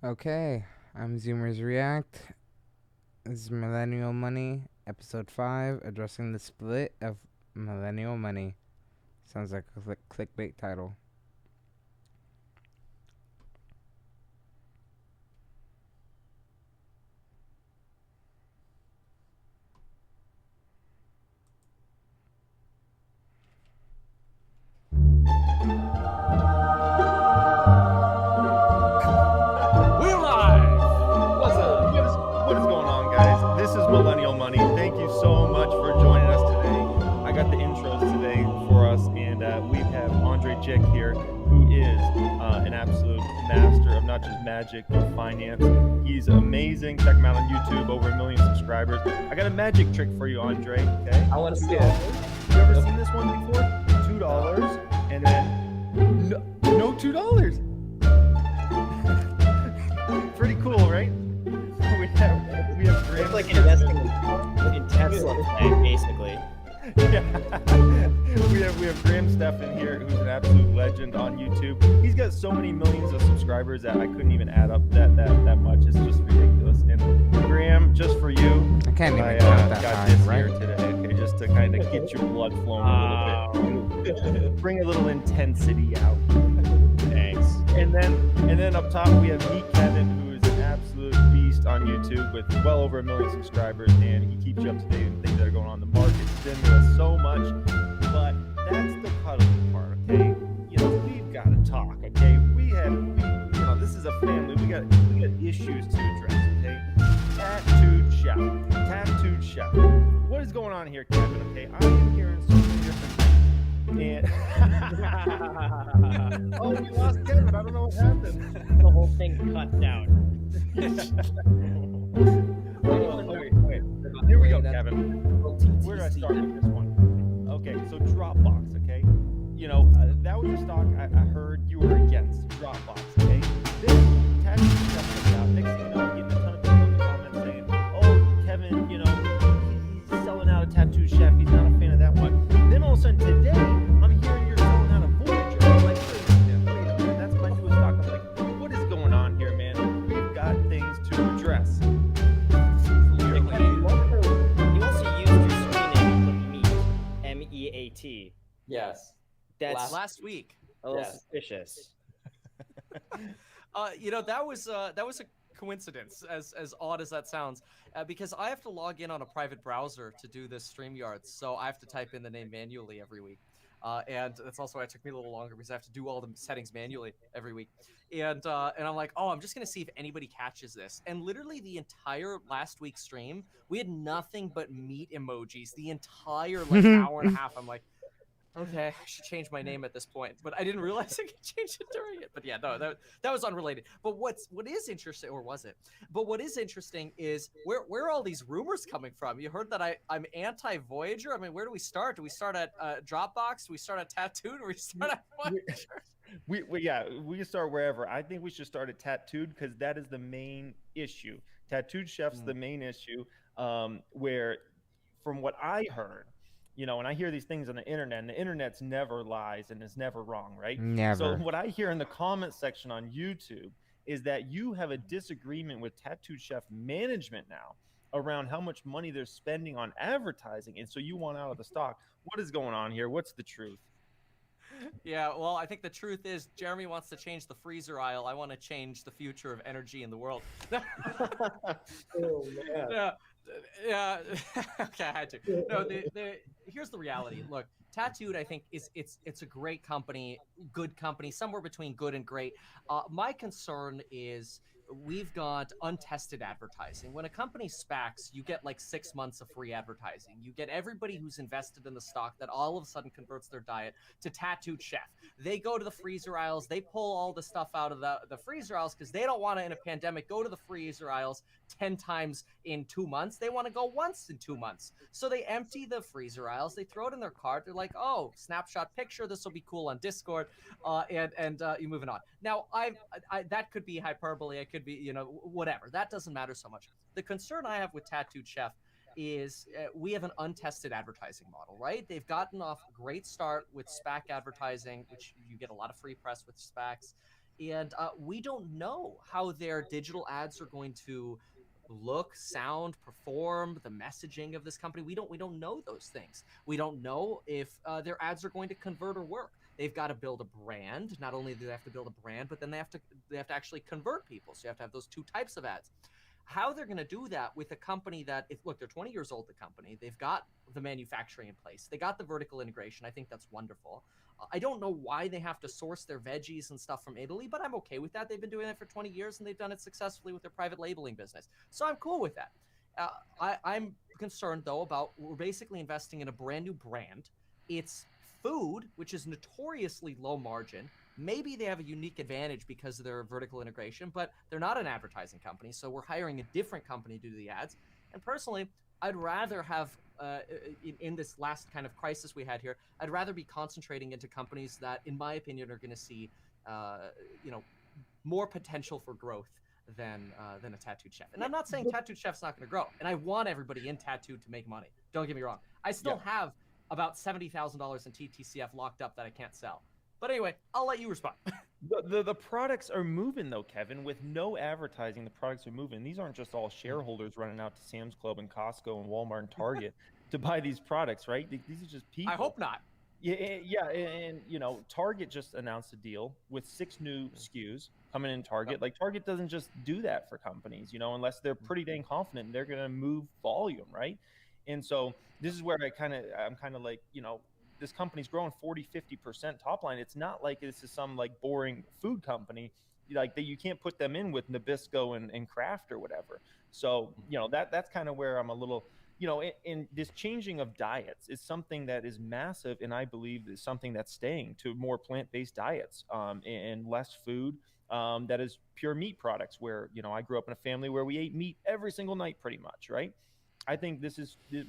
Okay, I'm Zoomers React. This is Millennial Money, Episode 5, addressing the split of Millennial Money. Sounds like a clickbait title. We're live! What's up? What is going on, guys? This is Millennial Money. Thank you so much for joining us today. I got the intros today for us, and we have Andre Jick here, who is an absolute master of not just magic, but finance. He's amazing. Check him out on YouTube, over 1 million subscribers. I got a magic trick for you, Andre, okay? I want to see it. You ever seen this one before? $2, and then no $2. Pretty cool, right? We have Graham. It's like investing in Tesla today, basically. Yeah. we have Graham Stephan here, who's an absolute legend on YouTube. He's got so many millions of subscribers that I couldn't even add up that much. It's just ridiculous. And Graham, just for you, I can't even I count that got high, this right? here today, okay, just to kind of get your blood flowing a little bit, bring a little intensity out. Thanks. And then up top we have Meet Kevin, who is an absolute beast on YouTube with well over 1 million subscribers, and he keeps you up to date on things that are going on in the market. Stimulus so much, but that's the cuddly part, okay? You know, we've got to talk, okay? This is a family. We got issues to address, okay? Tattooed chef. What is going on here, Kevin? Okay, I am hearing so many different things. And oh, we lost Kevin. I don't know what happened. The whole thing cut down. Wait. Here we go, Kevin. Where do I start with this one? Okay, so Dropbox, okay? You know, that was a stock I heard you were against, Dropbox, okay? This tattoo stuff comes out. Next thing you know, I'm getting a ton of people in the comments saying, oh, Kevin, you know, he's selling out a tattoo chef. He's not a fan of that one. Then all of a sudden today, I'm hearing you're selling out a Voyager. I'm like, wait a minute, that's my newest stock. I'm like, what is going on here, man? We've got things to address. You also used your screen name to put meat, MEAT. Yes. That's last week. a little Yes. suspicious. That was a coincidence, as odd as that sounds, because I have to log in on a private browser to do this StreamYard, so I have to type in the name manually every week. And that's also why it took me a little longer, because I have to do all the settings manually every week. And I'm like, oh, I'm just gonna see if anybody catches this. And literally the entire last week's stream, we had nothing but meat emojis. The entire hour and a half. I'm like, okay, I should change my name at this point, but I didn't realize I could change it during it. But yeah, no, that was unrelated. But what is interesting, or was it? But what is interesting is where are all these rumors coming from? You heard that I'm anti-Voyager. I mean, where do we start? Do we start at Dropbox? Do we start at Tattooed? Or we start at Voyager? We can start wherever. I think we should start at Tattooed, because that is the main issue. Tattooed chef's the main issue, where from what I heard, you know, and I hear these things on the internet, and the internet's never lies and it's never wrong, right? Never. So what I hear in the comment section on YouTube is that you have a disagreement with Tattooed Chef management now around how much money they're spending on advertising, and so you want out of the stock. What is going on here? What's the truth? Yeah, well, I think the truth is Jeremy wants to change the freezer aisle. I want to change the future of energy in the world. Oh man. Yeah. Okay, I had to. No, here's the reality. Look, Tattooed, I think it's a great company, good company, somewhere between good and great. My concern is we've got untested advertising. When a company SPACs, you get like 6 months of free advertising. You get everybody who's invested in the stock that all of a sudden converts their diet to Tattooed Chef. They go to the freezer aisles. They pull all the stuff out of the freezer aisles because they don't want to, in a pandemic, go to the freezer aisles 10 times in 2 months. They want to go once in 2 months. So they empty the freezer aisles. They throw it in their cart. They're like, oh, snapshot picture. This will be cool on Discord. And you're moving on. Now, I that could be hyperbole. It could be, you know, whatever. That doesn't matter so much. The concern I have with Tattooed Chef is we have an untested advertising model, right? They've gotten off a great start with SPAC advertising, which you get a lot of free press with SPACs. and we don't know how their digital ads are going to look, sound, perform, the messaging of this company. We don't know those things. We don't know if their ads are going to convert or work. They've got to build a brand. Not only do they have to build a brand, but then they have to actually convert people. So you have to have those two types of ads. How they're going to do that with a company that, if look, they're 20 years old, the company, they've got the manufacturing in place, they got the vertical integration. I think that's wonderful. I don't know why they have to source their veggies and stuff from Italy, but I'm okay with that. They've been doing that for 20 years and they've done it successfully with their private labeling business. So I'm cool with that. I'm concerned though about, we're basically investing in a brand new brand. It's food, which is notoriously low margin. Maybe they have a unique advantage because of their vertical integration, but they're not an advertising company. So we're hiring a different company to do the ads. And personally, I'd rather have, in this last kind of crisis we had here, I'd rather be concentrating into companies that, in my opinion, are going to see, more potential for growth than a tattooed chef. And I'm not saying tattooed chef's not going to grow. And I want everybody in tattooed to make money. Don't get me wrong. I still have about $70,000 in TTCF locked up that I can't sell. But anyway, I'll let you respond. The products are moving though, Kevin. With no advertising, the products are moving. These aren't just all shareholders running out to Sam's Club and Costco and Walmart and Target to buy these products, right? These are just people. I hope not. Yeah, and Target just announced a deal with 6 new SKUs coming in Target. Like Target doesn't just do that for companies, unless they're pretty dang confident they're going to move volume, right? And so this is where I'm kind of like, this company's growing 40-50% top line. It's not like this is some like boring food company like that you can't put them in with Nabisco and Kraft or whatever. So that's kind of where I'm a little, in this changing of diets is something that is massive, and I believe is something that's staying to more plant-based diets and less food that is pure meat products. Where I grew up in a family where we ate meat every single night pretty much, right? I think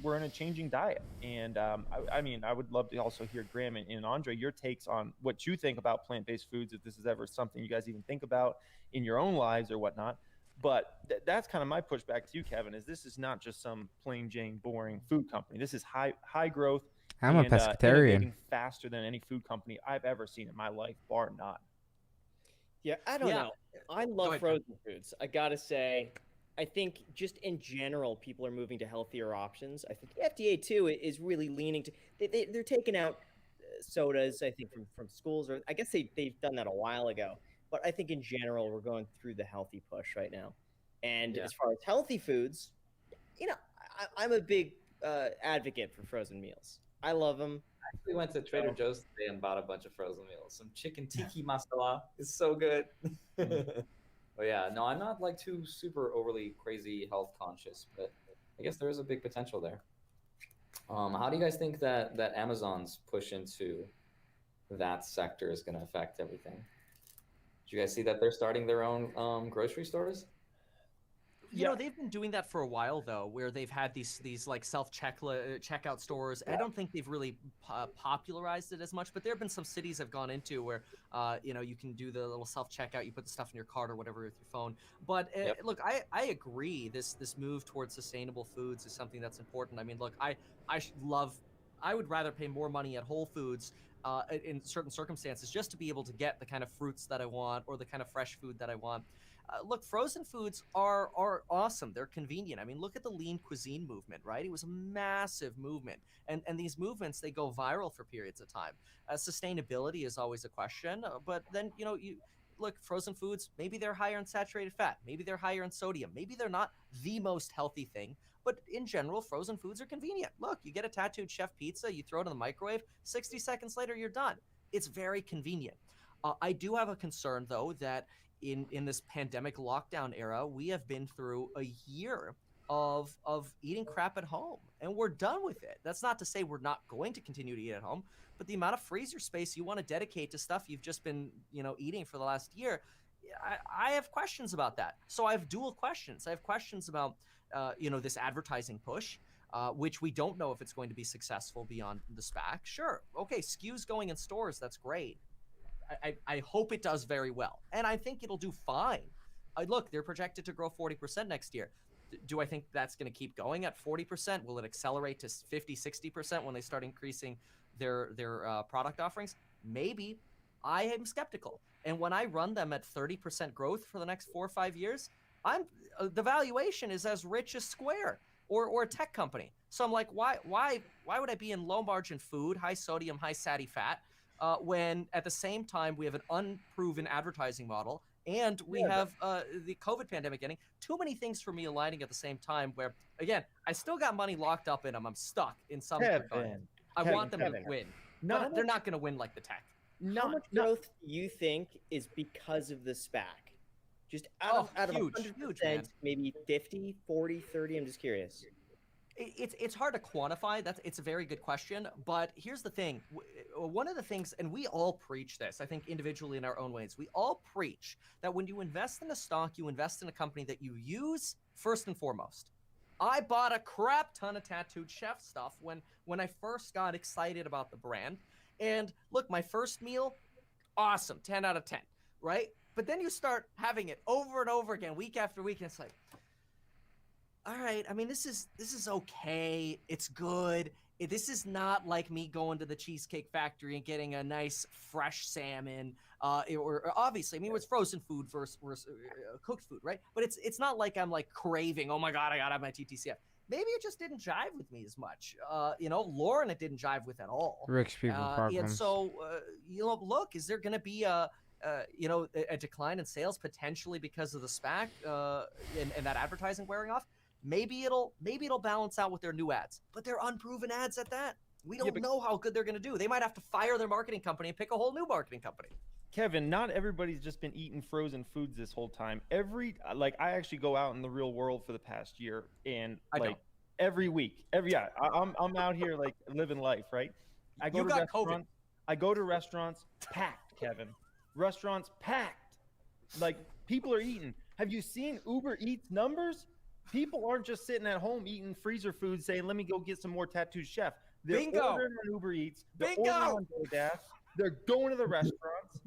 we're in a changing diet. And I would love to also hear Graham and Andre, your takes on what you think about plant-based foods, if this is ever something you guys even think about in your own lives or whatnot. But that's kind of my pushback to you, Kevin, is this is not just some plain Jane boring food company. This is high growth. I'm a pescatarian. Innovating faster than any food company I've ever seen in my life, bar none. Yeah, I don't know. I love frozen foods. I gotta say, I think just in general, people are moving to healthier options. I think the FDA too is really leaning to. They're taking out sodas. I think from schools, or I guess they've done that a while ago. But I think in general, we're going through the healthy push right now. And as far as healthy foods, I'm a big advocate for frozen meals. I love them. I actually went to Trader Joe's today and bought a bunch of frozen meals. Some chicken tiki masala is so good. But yeah, no, I'm not like too super overly crazy health conscious, but I guess there is a big potential there. How do you guys think that Amazon's push into that sector is going to affect everything? Did you guys see that they're starting their own grocery stores? They've been doing that for a while though, where they've had these like checkout stores. I don't think they've really popularized it as much, but there have been some cities I've gone into where you can do the little self checkout. You put the stuff in your cart or whatever with your phone. But look, I agree. This move towards sustainable foods is something that's important. I mean, look, I would rather pay more money at Whole Foods in certain circumstances just to be able to get the kind of fruits that I want or the kind of fresh food that I want. Look, frozen foods are awesome. They're convenient. I mean, look at the lean cuisine movement, right? It was a massive movement. And these movements, they go viral for periods of time. Sustainability is always a question. But then, you look, frozen foods, maybe they're higher in saturated fat. Maybe they're higher in sodium. Maybe they're not the most healthy thing. But in general, frozen foods are convenient. Look, you get a tattooed chef pizza, you throw it in the microwave, 60 seconds later, you're done. It's very convenient. I do have a concern, though, that in this pandemic lockdown era, we have been through a year of eating crap at home, and we're done with it. That's not to say we're not going to continue to eat at home, but the amount of freezer space you want to dedicate to stuff you've just been, eating for the last year, I have questions about that. So I have dual questions. I have questions about, this advertising push, which we don't know if it's going to be successful beyond the SPAC. Sure. Okay. SKUs going in stores. That's great. I hope it does very well. And I think it'll do fine. Look, they're projected to grow 40% next year. Do I think that's going to keep going at 40%? Will it accelerate to 50, 60% when they start increasing their product offerings? Maybe. I am skeptical. And when I run them at 30% growth for the next 4 or 5 years, the valuation is as rich as Square or a tech company. So I'm like, why would I be in low margin food, high sodium, high satty fat, when at the same time we have an unproven advertising model and we have the COVID pandemic getting too many things for me aligning at the same time where, again, I still got money locked up in them. I'm stuck in some regard. I want them to win, but they're not going to win like the tech. How much growth do you think is because of the SPAC? Just out of 100%, maybe 50, 40, 30? I'm just curious. It's hard to quantify. It's a very good question. But here's the thing. One of the things, and we all preach this, I think individually in our own ways, we all preach that when you invest in a stock, you invest in a company that you use first and foremost. I bought a crap ton of Tattooed Chef stuff when I first got excited about the brand. And look, my first meal, awesome, 10 out of 10, right? But then you start having it over and over again, week after week, and it's like, all right, I mean, this is okay. It's good. This is not like me going to the Cheesecake Factory and getting a nice fresh salmon, or obviously, I mean, it's frozen food versus cooked food, right? But it's not like I'm like craving, oh my God, I gotta have my TTCF. Maybe it just didn't jive with me as much. Lauren, it didn't jive with at all. Rick's people problems. And so, look, is there going to be a decline in sales potentially because of the SPAC and that advertising wearing off? Maybe it'll balance out with their new ads, but they're unproven ads at that. We don't know how good they're going to do. They might have to fire their marketing company and pick a whole new marketing company. Kevin, not everybody's just been eating frozen foods this whole time. I actually go out in the real world for the past year, and every week, I'm out here like living life, right? I go to restaurants. I go to restaurants packed, Kevin. Restaurants packed. Like, people are eating. Have you seen Uber Eats numbers? People aren't just sitting at home eating freezer food saying, let me go get some more Tattooed Chef. They're ordering on Uber Eats. They're ordering on DoorDash. They're going to the restaurants.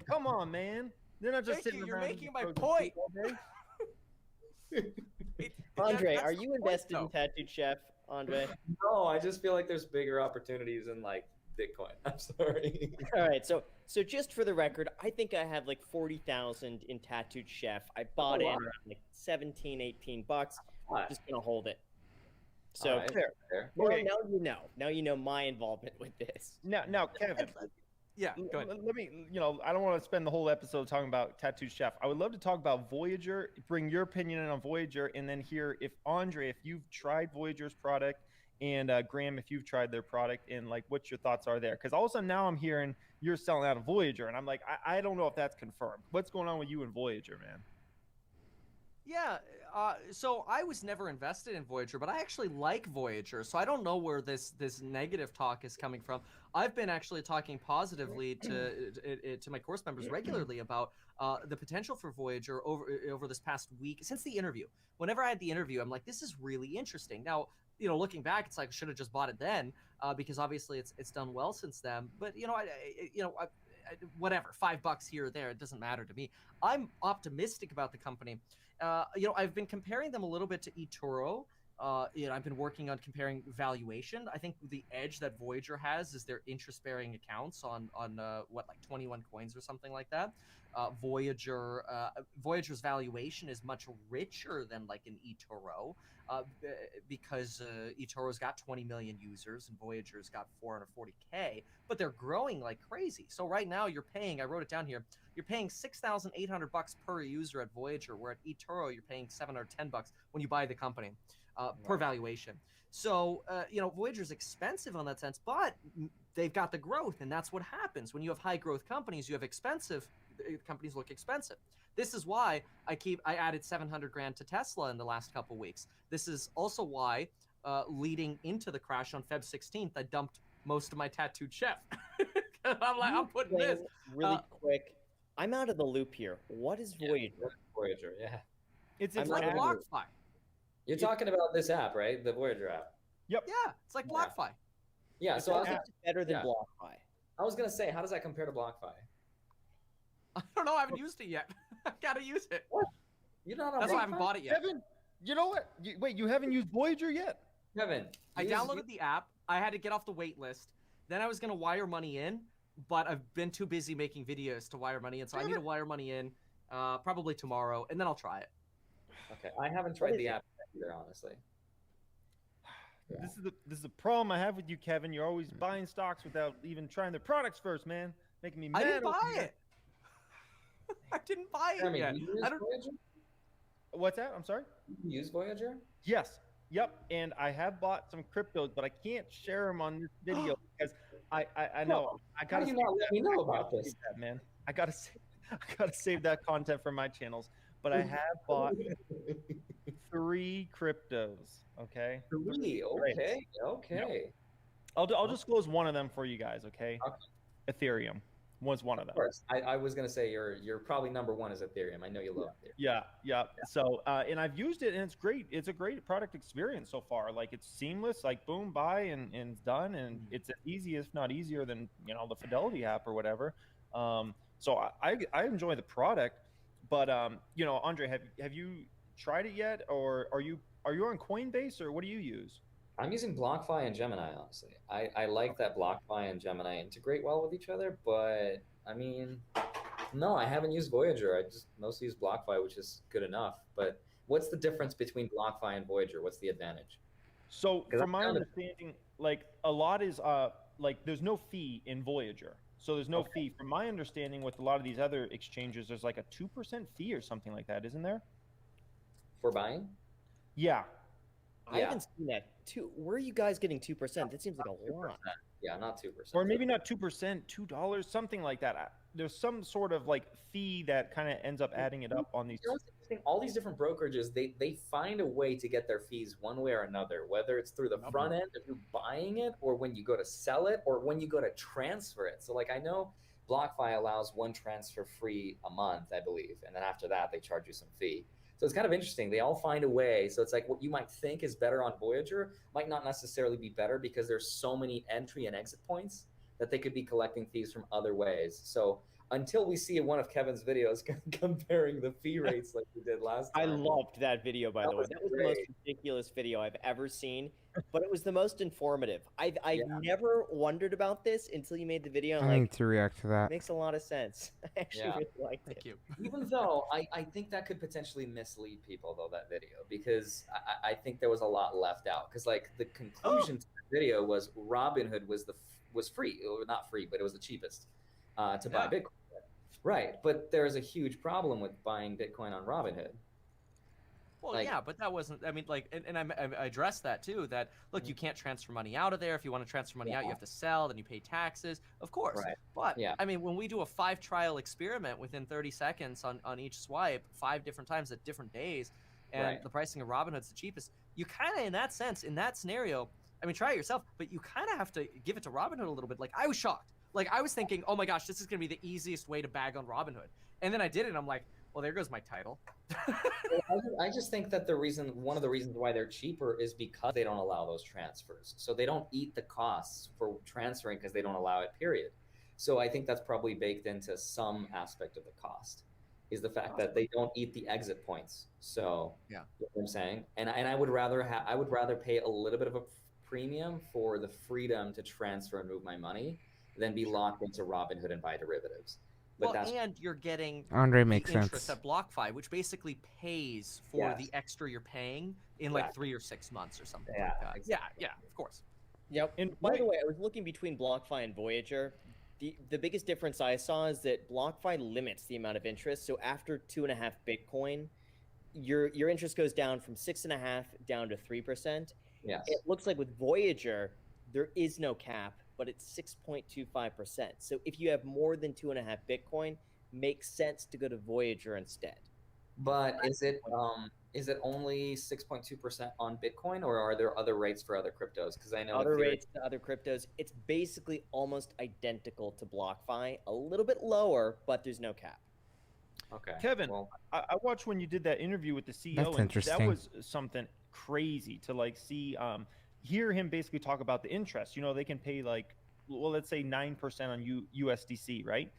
Come on, man. They're not just sitting around. You're making my point. Andre, are you invested in Tattooed Chef, Andre? No, I just feel like there's bigger opportunities in like Bitcoin. I'm sorry. All right, so just for the record, I think I have like 40,000 in Tattooed Chef. I bought it around like 17, 18 bucks. I'm just gonna hold it. So fair. Well, now you know my involvement with this. Now, Kevin. Yeah, go ahead. Let me, I don't want to spend the whole episode talking about Tattooed Chef. I would love to talk about Voyager, bring your opinion in on Voyager, and then hear if Andre, if you've tried Voyager's product, and Graham, if you've tried their product, and like what your thoughts are there. Because all of a sudden now I'm hearing you're selling out of Voyager, and I'm like, I don't know if that's confirmed. What's going on with you and Voyager, man? Yeah, so I was never invested in Voyager, but I actually like Voyager, so I don't know where this negative talk is coming from. I've been actually talking positively to my course members regularly about the potential for Voyager over this past week since the interview. Whenever I had the interview, I'm like, this is really interesting. Now, looking back, it's like I should have just bought it then because obviously it's done well since then. But whatever, $5 here or there, it doesn't matter to me. I'm optimistic about the company. I've been comparing them a little bit to eToro. I've been working on comparing valuation. I think the edge that Voyager has is their interest-bearing accounts on 21 coins or something like that. Voyager's valuation is much richer than like an eToro because eToro's got 20 million users and Voyager's got 440K, but they're growing like crazy. So right now you're paying, I wrote it down here, you're paying $6,800 per user at Voyager, where at eToro you're paying $710 when you buy the company per valuation. So, Voyager's expensive on that sense, but they've got the growth, and that's what happens. When you have high growth companies, you have expensive companies look expensive. This is why I added 700 grand to Tesla in the last couple weeks. This is also why leading into the crash on Feb 16th, I dumped most of my Tattooed Chef. I'm like, I'm putting this really quick. I'm out of the loop here. What is Voyager? Voyager, yeah. It's like BlockFi. You're talking about this app, right? The Voyager app. Yep. Yeah, it's like BlockFi. Yeah, so it's better than BlockFi. I was gonna say, how does that compare to BlockFi? I don't know. I haven't used it yet. I've got to use it. What? You're not on That's why I haven't bought it yet. Kevin, you know what? Wait, you haven't used Voyager yet? Kevin, I downloaded the app. I had to get off the wait list. Then I was going to wire money in. but I've been too busy making videos to wire money in, so I need to wire money in probably tomorrow, and then I'll try it. Okay, I haven't tried the app either, honestly. This is the problem I have with you, Kevin. You're always buying stocks without even trying their products first, man. Making me mad. I didn't buy it. I didn't buy it yet. Do you use Voyager? What's that? I'm sorry? You use Voyager? Yes. Yep. And I have bought some cryptos, but I can't share them on this video because I know I gotta. How do you not let me know about this, man? I gotta save that content for my channels. But I have bought 3 cryptos. Okay. 3. Okay. Okay. Yep. I'll disclose one of them for you guys. Okay. Ethereum was one of them. Of course. I was gonna say you're probably number 1 is Ethereum. I know you love Ethereum. Yeah. So and I've used it and it's great. It's a great product experience so far. Like it's seamless. Like boom, buy and it's done. And it's as easy, if not easier, than the Fidelity app or whatever. So I enjoy the product. But Andre, have you tried it yet, or are you on Coinbase, or what do you use? I'm using BlockFi and Gemini, honestly. I like that BlockFi and Gemini integrate well with each other, but I mean, no, I haven't used Voyager. I just mostly use BlockFi, which is good enough. But what's the difference between BlockFi and Voyager? What's the advantage? So from my understanding, like a lot is like there's no fee in Voyager. So there's no fee. From my understanding, with a lot of these other exchanges, there's like a 2% fee or something like that, isn't there? For buying? Yeah. I haven't seen that. Where are you guys getting 2%? That seems like a lot. Yeah, not 2%. Or maybe not 2%, $2, something like that. There's some sort of like fee that kind of ends up adding it up on these. All these different brokerages, they find a way to get their fees one way or another, whether it's through the front end of you buying it, or when you go to sell it, or when you go to transfer it. So like I know BlockFi allows 1 transfer free a month, I believe, and then after that they charge you some fee. So it's kind of interesting. They all find a way. So it's like what you might think is better on Voyager might not necessarily be better because there's so many entry and exit points that they could be collecting fees from other ways. So until we see one of Kevin's videos comparing the fee rates like we did last time. I loved that video, by the way. That was the most ridiculous video I've ever seen, but it was the most informative. I've never wondered about this until you made the video. I need to react to that. Makes a lot of sense. I actually really liked it. Thank you. Even though I think that could potentially mislead people, though, that video, because I think there was a lot left out. Because like the conclusion to the video was Robinhood was free, or not free, but it was the cheapest to buy Bitcoin. Right, but there's a huge problem with buying Bitcoin on Robinhood. Well, yeah, but that wasn't. I mean, like, and I addressed that too. That look, you can't transfer money out of there. If you want to transfer money out, you have to sell. Then you pay taxes, of course. Right. But I mean, when we do a 5 trial experiment within 30 seconds on each swipe, 5 different times at different days, and the pricing of Robinhood's the cheapest, you kind of, in that sense, in that scenario, I mean, try it yourself, but you kind of have to give it to Robinhood a little bit. Like, I was shocked. Like, I was thinking, oh my gosh, this is going to be the easiest way to bag on Robinhood. And then I did it, and I'm like, well, there goes my title. I just think that one of the reasons why they're cheaper is because they don't allow those transfers. So they don't eat the costs for transferring because they don't allow it, period. So I think that's probably baked into some aspect of the cost, is the fact that they don't eat the exit points. So you know what I'm saying? And I would rather pay a little bit of a premium for the freedom to transfer and move my money than be locked into Robinhood and buy derivatives. But and you're getting Andre makes interest sense at BlockFi, which basically pays for the extra you're paying in like 3 or 6 months or something like that. Exactly. Yeah, of course. Yep. And by the way, I was looking between BlockFi and Voyager. The biggest difference I saw is that BlockFi limits the amount of interest. So after 2.5 Bitcoin, your interest goes down from 6.5 down to 3%. Yes. It looks like with Voyager, there is no cap, but it's 6.25%. So if you have more than 2.5 Bitcoin, makes sense to go to Voyager instead. But is it only 6.2% on Bitcoin, or are there other rates for other cryptos? Because I know other rates to other cryptos, it's basically almost identical to BlockFi, a little bit lower, but there's no cap. Okay. Kevin, I watched when you did that interview with the CEO, That's and interesting. that was something crazy to like see. Hear him basically talk about the interest. You know, they can pay like, well, let's say 9% on USDC, right?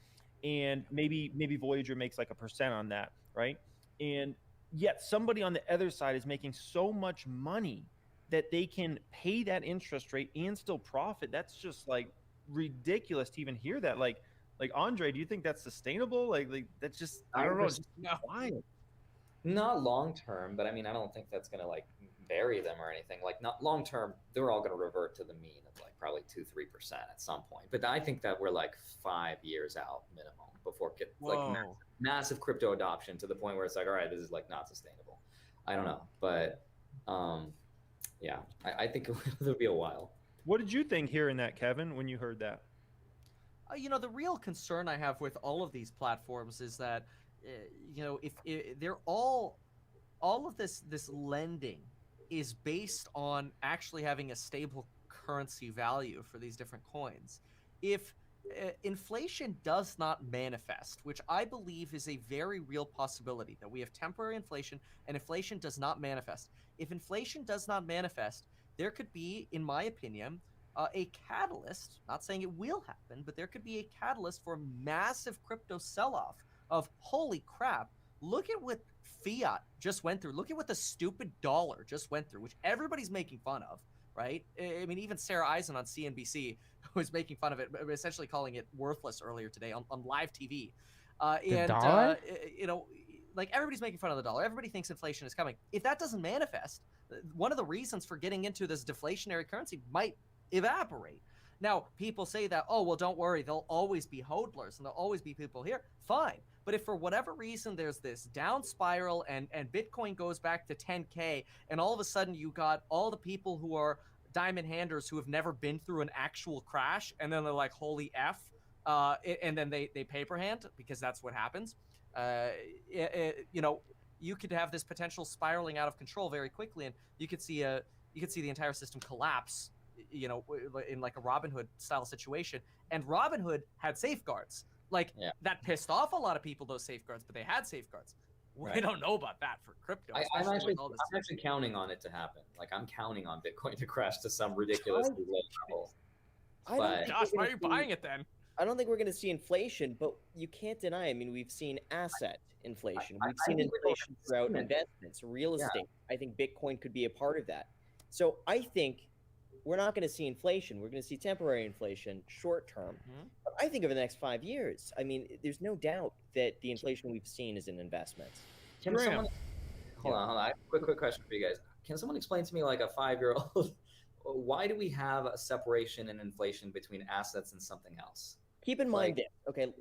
And maybe Voyager makes like 1% on that, right? And yet somebody on the other side is making so much money that they can pay that interest rate and still profit. That's just like ridiculous to even hear that. Like Andre, do you think that's sustainable? Like that's just I don't know. Just wild. Not long term, but I mean, I don't think that's gonna like bury them or anything. Like not long term, they're all gonna revert to the mean of like probably 2-3% at some point. But I think that we're like 5 years out minimum before like massive crypto adoption to the point where it's like, all right, this is like not sustainable. I don't know, but yeah, I think it'll be a while. What did you think hearing that, Kevin, when you heard that? You know, the real concern I have with all of these platforms is that, you know, if they're all of this lending is based on actually having a stable currency value for these different coins. If inflation does not manifest, which I believe is a very real possibility, that we have temporary inflation and inflation does not manifest. If inflation does not manifest, there could be, in my opinion, a catalyst, not saying it will happen, but there could be a catalyst for a massive crypto sell-off of, holy crap, look at what fiat just went through. Look at what the stupid dollar just went through, which everybody's making fun of, right? I mean, even Sarah Eisen on CNBC was making fun of it, essentially calling it worthless earlier today on live TV. Dollar? You know, like everybody's making fun of the dollar. Everybody thinks inflation is coming. If that doesn't manifest, one of the reasons for getting into this deflationary currency might evaporate. Now, people say that, oh, well, don't worry, there'll always be hodlers and there'll always be people here. Fine. But if for whatever reason there's this down spiral and Bitcoin goes back to 10K and all of a sudden you got all the people who are diamond handers who have never been through an actual crash and then they're like, holy F, and then they paper hand because that's what happens. You know, you could have this potential spiraling out of control very quickly, and you could see the entire system collapse, you know, in like a Robinhood style situation. And Robinhood had safeguards. Like that pissed off a lot of people, those safeguards, but they had safeguards. Right. We don't know about that for crypto. I'm actually counting on it to happen. Like I'm counting on Bitcoin to crash to some ridiculously low level. Josh, why are you buying it then? I don't think we're going to see inflation, but you can't deny. I mean, we've seen asset inflation. We've seen inflation throughout investments, real estate. I think Bitcoin could be a part of that. So I think we're not going to see inflation. We're going to see temporary inflation short term. But I think over the next 5 years, I mean, there's no doubt that the inflation we've seen is in investments. Can someone, hold on. I have a quick question for you guys. Can someone explain to me, like a 5-year-old, why do we have a separation in inflation between assets and something else? Keep in mind this. Okay,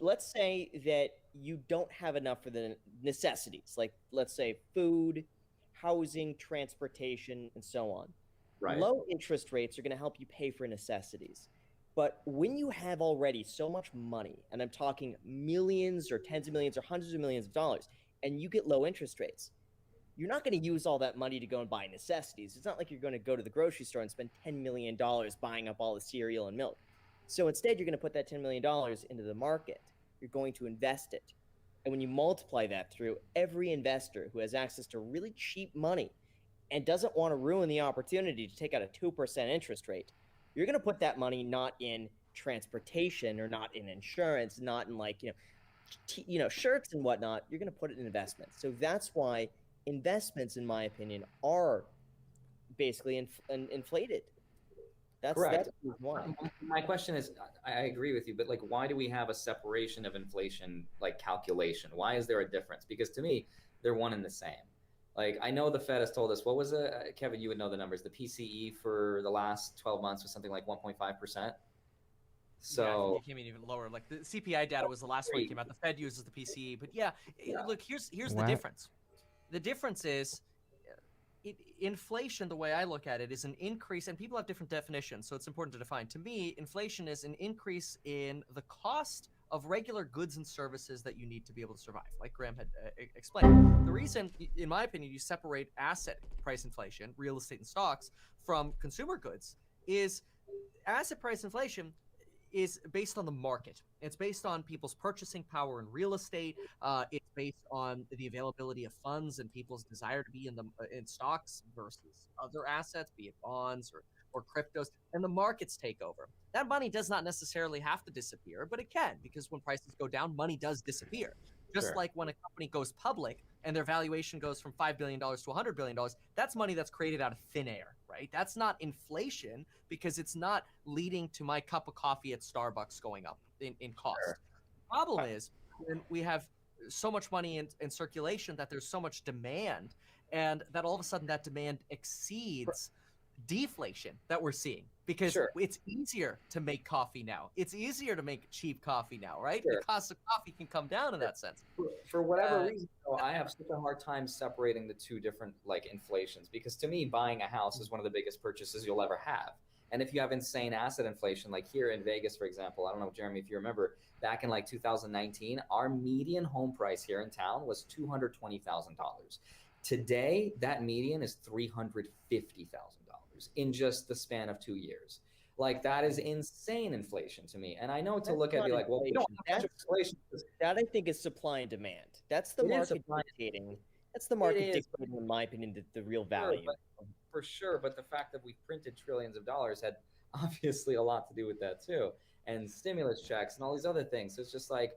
let's say that you don't have enough for the necessities, like let's say food, housing, transportation, and so on. Right. Low interest rates are going to help you pay for necessities. But when you have already so much money, and I'm talking millions or tens of millions or hundreds of millions of dollars, and you get low interest rates, you're not going to use all that money to go and buy necessities. It's not like you're going to go to the grocery store and spend $10 million buying up all the cereal and milk. So instead, you're going to put that $10 million into the market. You're going to invest it. And when you multiply that through, every investor who has access to really cheap money and doesn't want to ruin the opportunity to take out a 2% interest rate, you're going to put that money not in transportation or not in insurance, not in like, shirts and whatnot. You're going to put it in investments. So that's why investments, in my opinion, are basically inflated. That's why. My question is, I agree with you, but like, why do we have a separation of inflation, like calculation? Why is there a difference? Because to me, they're one and the same. Like, I know the Fed has told us, what was it? Kevin, you would know the numbers. The PCE for the last 12 months was something like 1.5%. So yeah, it came in even lower. Like the CPI data was the last one that came out. The Fed uses the PCE, but look, here's the difference. The difference is inflation, the way I look at it, is an increase, and people have different definitions, so it's important to define. To me, inflation is an increase in the cost of regular goods and services that you need to be able to survive, like Graham had explained. The reason, in my opinion, you separate asset price inflation, real estate and stocks, from consumer goods is asset price inflation is based on the market. It's based on people's purchasing power in real estate. It's based on the availability of funds and people's desire to be in stocks versus other assets, be it bonds or cryptos, and the markets take over. That money does not necessarily have to disappear, but it can, because when prices go down, money does disappear. Just like when a company goes public and their valuation goes from $5 billion to $100 billion, that's money that's created out of thin air, right? right? That's not inflation because it's not leading to my cup of coffee at Starbucks going up in cost. Sure. The problem is when we have so much money in circulation that there's so much demand, and that all of a sudden that demand exceeds deflation that we're seeing because Sure. it's easier to make coffee now. It's easier to make cheap coffee now, right? Sure. The cost of coffee can come down in that sense. For whatever reason, though, I have such a hard time separating the two different like inflations, because to me, buying a house is one of the biggest purchases you'll ever have. And if you have insane asset inflation, like here in Vegas, for example, I don't know, Jeremy, if you remember, back in like 2019, our median home price here in town was $220,000. Today, that median is $350,000 in just the span of 2 years. Like, that is insane inflation to me. And I know to look at be like, well, we don't have much inflation. That I think is supply and demand. That's the market dictating. That's the market dictating, in my opinion, the real value. For sure, but the fact that we've printed trillions of dollars had obviously a lot to do with that too, and stimulus checks and all these other things. So it's just like,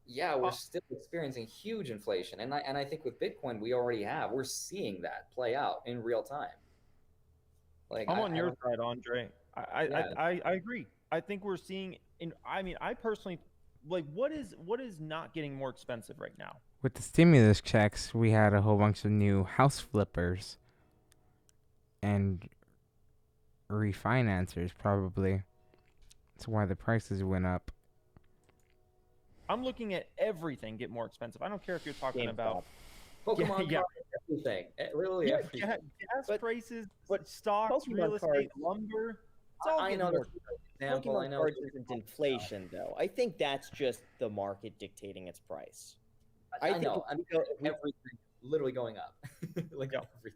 yeah, we're still experiencing huge inflation, and I think with Bitcoin we're seeing that play out in real time. Like, I'm on your side, Andre. I agree. I think we're seeing. I personally like what is not getting more expensive right now. With the stimulus checks, we had a whole bunch of new house flippers and refinancers, probably. That's why the prices went up. I'm looking at everything get more expensive. I don't care if you're talking about Pokemon cards, everything, literally everything. Gas prices, stocks, Pokemon real estate, cards, lumber. It's all I know more. Pokemon cards isn't inflation, though. I think that's just the market dictating its price. I know. I mean, everything literally going up. Like everything.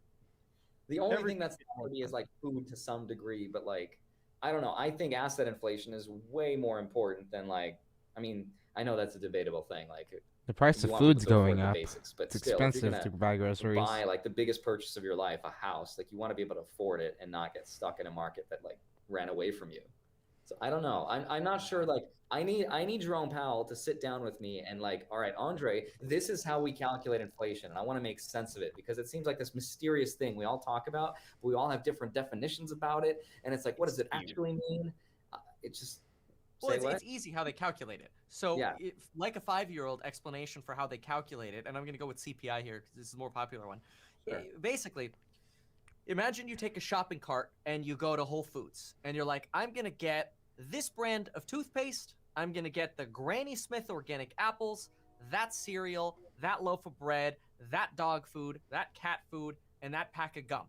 The only thing that's not is like food to some degree, but like, I don't know. I think asset inflation is way more important than like, I mean, I know that's a debatable thing. Like, the price of food's going up. Basics, but it's still, expensive to buy groceries. Buy like the biggest purchase of your life, a house. Like, you want to be able to afford it and not get stuck in a market that like ran away from you. So I don't know. I'm not sure. Like, I need Jerome Powell to sit down with me and like, all right, Andre, this is how we calculate inflation, and I want to make sense of it, because it seems like this mysterious thing we all talk about, but we all have different definitions about it, and it's like, what does it actually mean? It's just. Well, it's easy how they calculate it. So, like a 5-year-old explanation for how they calculate it, and I'm going to go with CPI here because this is the more popular one. Sure. Basically, imagine you take a shopping cart and you go to Whole Foods, and you're like, I'm going to get this brand of toothpaste, I'm going to get the Granny Smith organic apples, that cereal, that loaf of bread, that dog food, that cat food, and that pack of gum.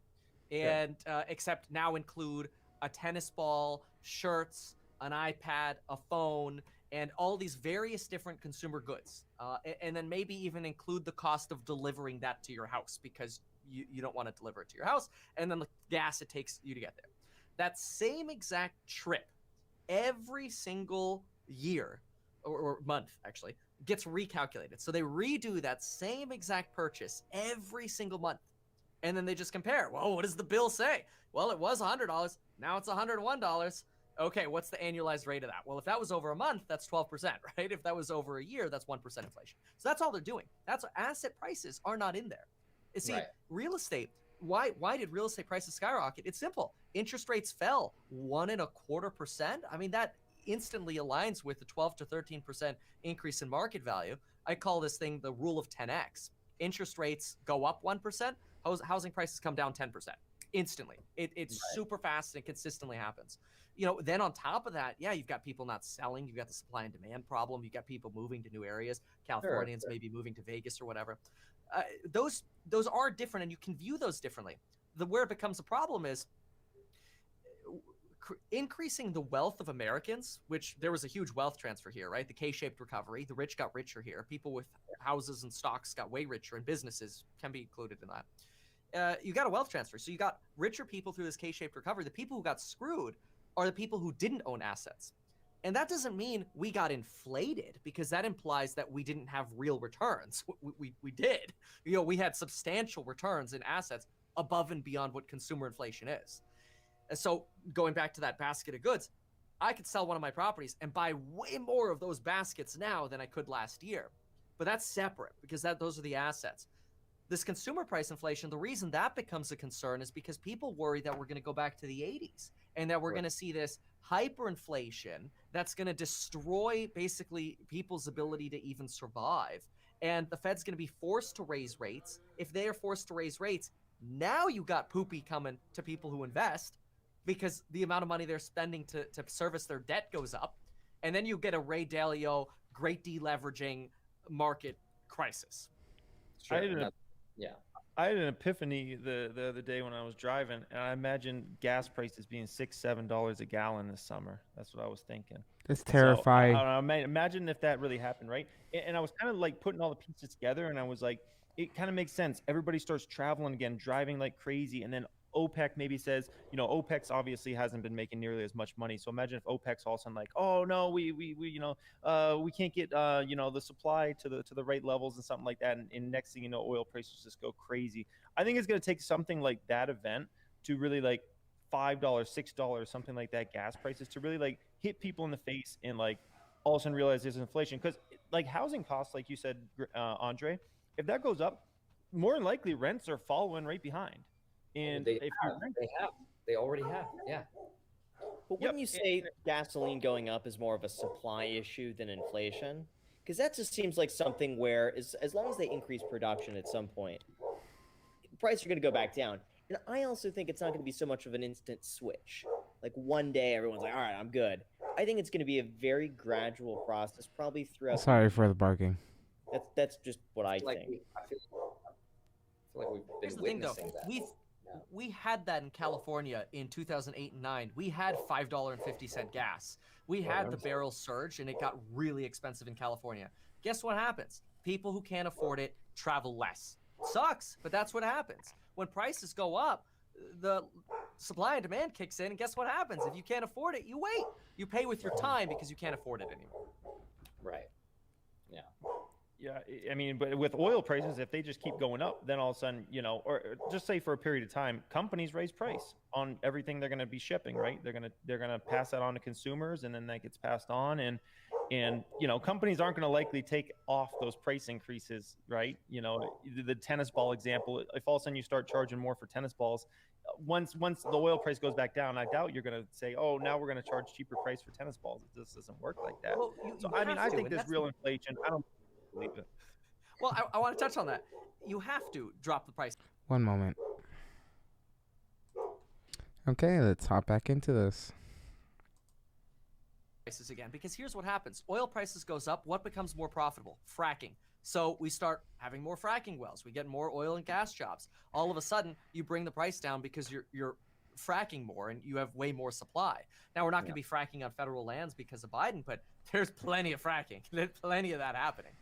And except now include a tennis ball, shirts, an iPad, a phone, and all these various different consumer goods. And then maybe even include the cost of delivering that to your house, because you don't want to deliver it to your house, and then the gas it takes you to get there. That same exact trip, every single year, or month actually, gets recalculated. So they redo that same exact purchase every single month. And then they just compare. Well, what does the bill say? Well, it was $100. Now it's $101. Okay, what's the annualized rate of that? Well, if that was over a month, that's 12%, right? If that was over a year, that's 1% inflation. So that's all they're doing. That's asset prices are not in there. You see, real estate, why did real estate prices skyrocket? It's simple. Interest rates fell 1.25%. I mean, that instantly aligns with the 12 to 13% increase in market value. I call this thing the rule of 10x. Interest rates go up 1%, housing prices come down 10%. Instantly. It's super fast and consistently happens. You know, then on top of that, you've got people not selling. You've got the supply and demand problem. You've got people moving to new areas. Californians maybe moving to Vegas or whatever. Those are different, and you can view those differently. Where it becomes a problem is increasing the wealth of Americans, which there was a huge wealth transfer here, right? The K-shaped recovery. The rich got richer here. People with houses and stocks got way richer, and businesses can be included in that. You got a wealth transfer. So you got richer people through this K-shaped recovery. The people who got screwed are the people who didn't own assets. And that doesn't mean we got inflated, because that implies that we didn't have real returns. We did. You know, we had substantial returns in assets above and beyond what consumer inflation is. And so going back to that basket of goods, I could sell one of my properties and buy way more of those baskets now than I could last year. But that's separate, because those are the assets. this consumer price inflation, the reason that becomes a concern is because people worry that we're going to go back to the 80s and that we're going to see this hyperinflation that's going to destroy basically people's ability to even survive. And the Fed's going to be forced to raise rates. If they are forced to raise rates, now you got poopy coming to people who invest because the amount of money they're spending to service their debt goes up. And then you get a Ray Dalio great deleveraging market crisis. Sure. I had an epiphany the other day when I was driving, and I imagined gas prices being $6-7 a gallon this summer. That's what I was thinking. It's terrifying. So, imagine if that really happened, right? And I was kind of like putting all the pieces together, and I was like, it kind of makes sense. Everybody starts traveling again, driving like crazy, and then OPEC maybe says, OPEC's obviously hasn't been making nearly as much money. So imagine if OPEC's all of a sudden like, oh no, we can't get the supply to the right levels and something like that. And next thing you know, oil prices just go crazy. I think it's going to take something like that event to really like $5, $6, something like that, gas prices to really like hit people in the face and like all of a sudden realize there's inflation. Because like housing costs, like you said, Andre, if that goes up, more than likely rents are following right behind. And they already have, yeah. But wouldn't you say gasoline going up is more of a supply issue than inflation? Because that just seems like something where, as long as they increase production at some point, prices are going to go back down. And I also think it's not going to be so much of an instant switch. Like one day, everyone's like, all right, I'm good. I think it's going to be a very gradual process, probably throughout. Sorry for the barking. That's just what I think. I feel like we've been witnessing that. We had that in California in 2008 and 9. We had $5.50 gas. We had the barrel surge, and it got really expensive in California. Guess what happens? People who can't afford it travel less. Sucks, but that's what happens. When prices go up, the supply and demand kicks in, and guess what happens? If you can't afford it, you wait. You pay with your time because you can't afford it anymore. Right. Yeah. Yeah, I mean, but with oil prices, if they just keep going up, then all of a sudden, or just say for a period of time, companies raise price on everything they're going to be shipping, right? They're going to pass that on to consumers, and then that gets passed on, and companies aren't going to likely take off those price increases, right? The tennis ball example, if all of a sudden you start charging more for tennis balls, once the oil price goes back down, I doubt you're going to say, oh, now we're going to charge cheaper price for tennis balls. It just doesn't work like that. Well, I think there's real inflation. I don't believe it. Well, I want to touch on that. You have to drop the price. One moment. Okay, let's hop back into this. Prices again, because here's what happens. Oil prices goes up. What becomes more profitable? Fracking. So we start having more fracking wells. We get more oil and gas jobs. All of a sudden, you bring the price down because you're fracking more and you have way more supply. Now, we're not going to be fracking on federal lands because of Biden, but there's plenty of fracking. There's plenty of that happening.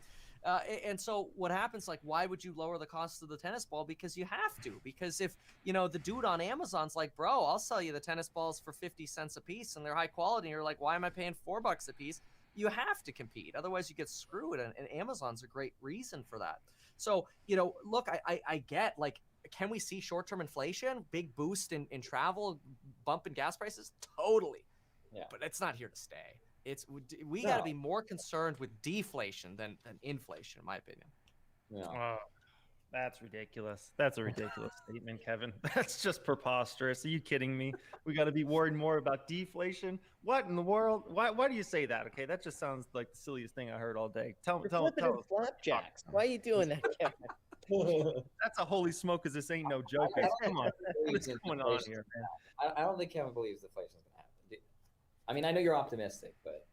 And so what happens, like, why would you lower the cost of the tennis ball? Because you have to. Because if, the dude on Amazon's like, bro, I'll sell you the tennis balls for 50 cents a piece and they're high quality. And you're like, why am I paying $4 a piece? You have to compete. Otherwise, you get screwed. And Amazon's a great reason for that. So, look, I get, like, can we see short-term inflation, big boost in travel, bump in gas prices? Totally. Yeah. But it's not here to stay. We got to be more concerned with deflation than inflation, in my opinion. Yeah. That's ridiculous. That's a ridiculous statement, Kevin. That's just preposterous. Are you kidding me? We got to be worried more about deflation. What in the world? Why do you say that? Okay, that just sounds like the silliest thing I heard all day. Tell me. Flapjacks. Why are you doing that, Kevin? That's a holy smoke, because this ain't no joke. Come on. What's going on here, man? I don't think Kevin believes deflation's going to happen. I mean, I know you're optimistic, but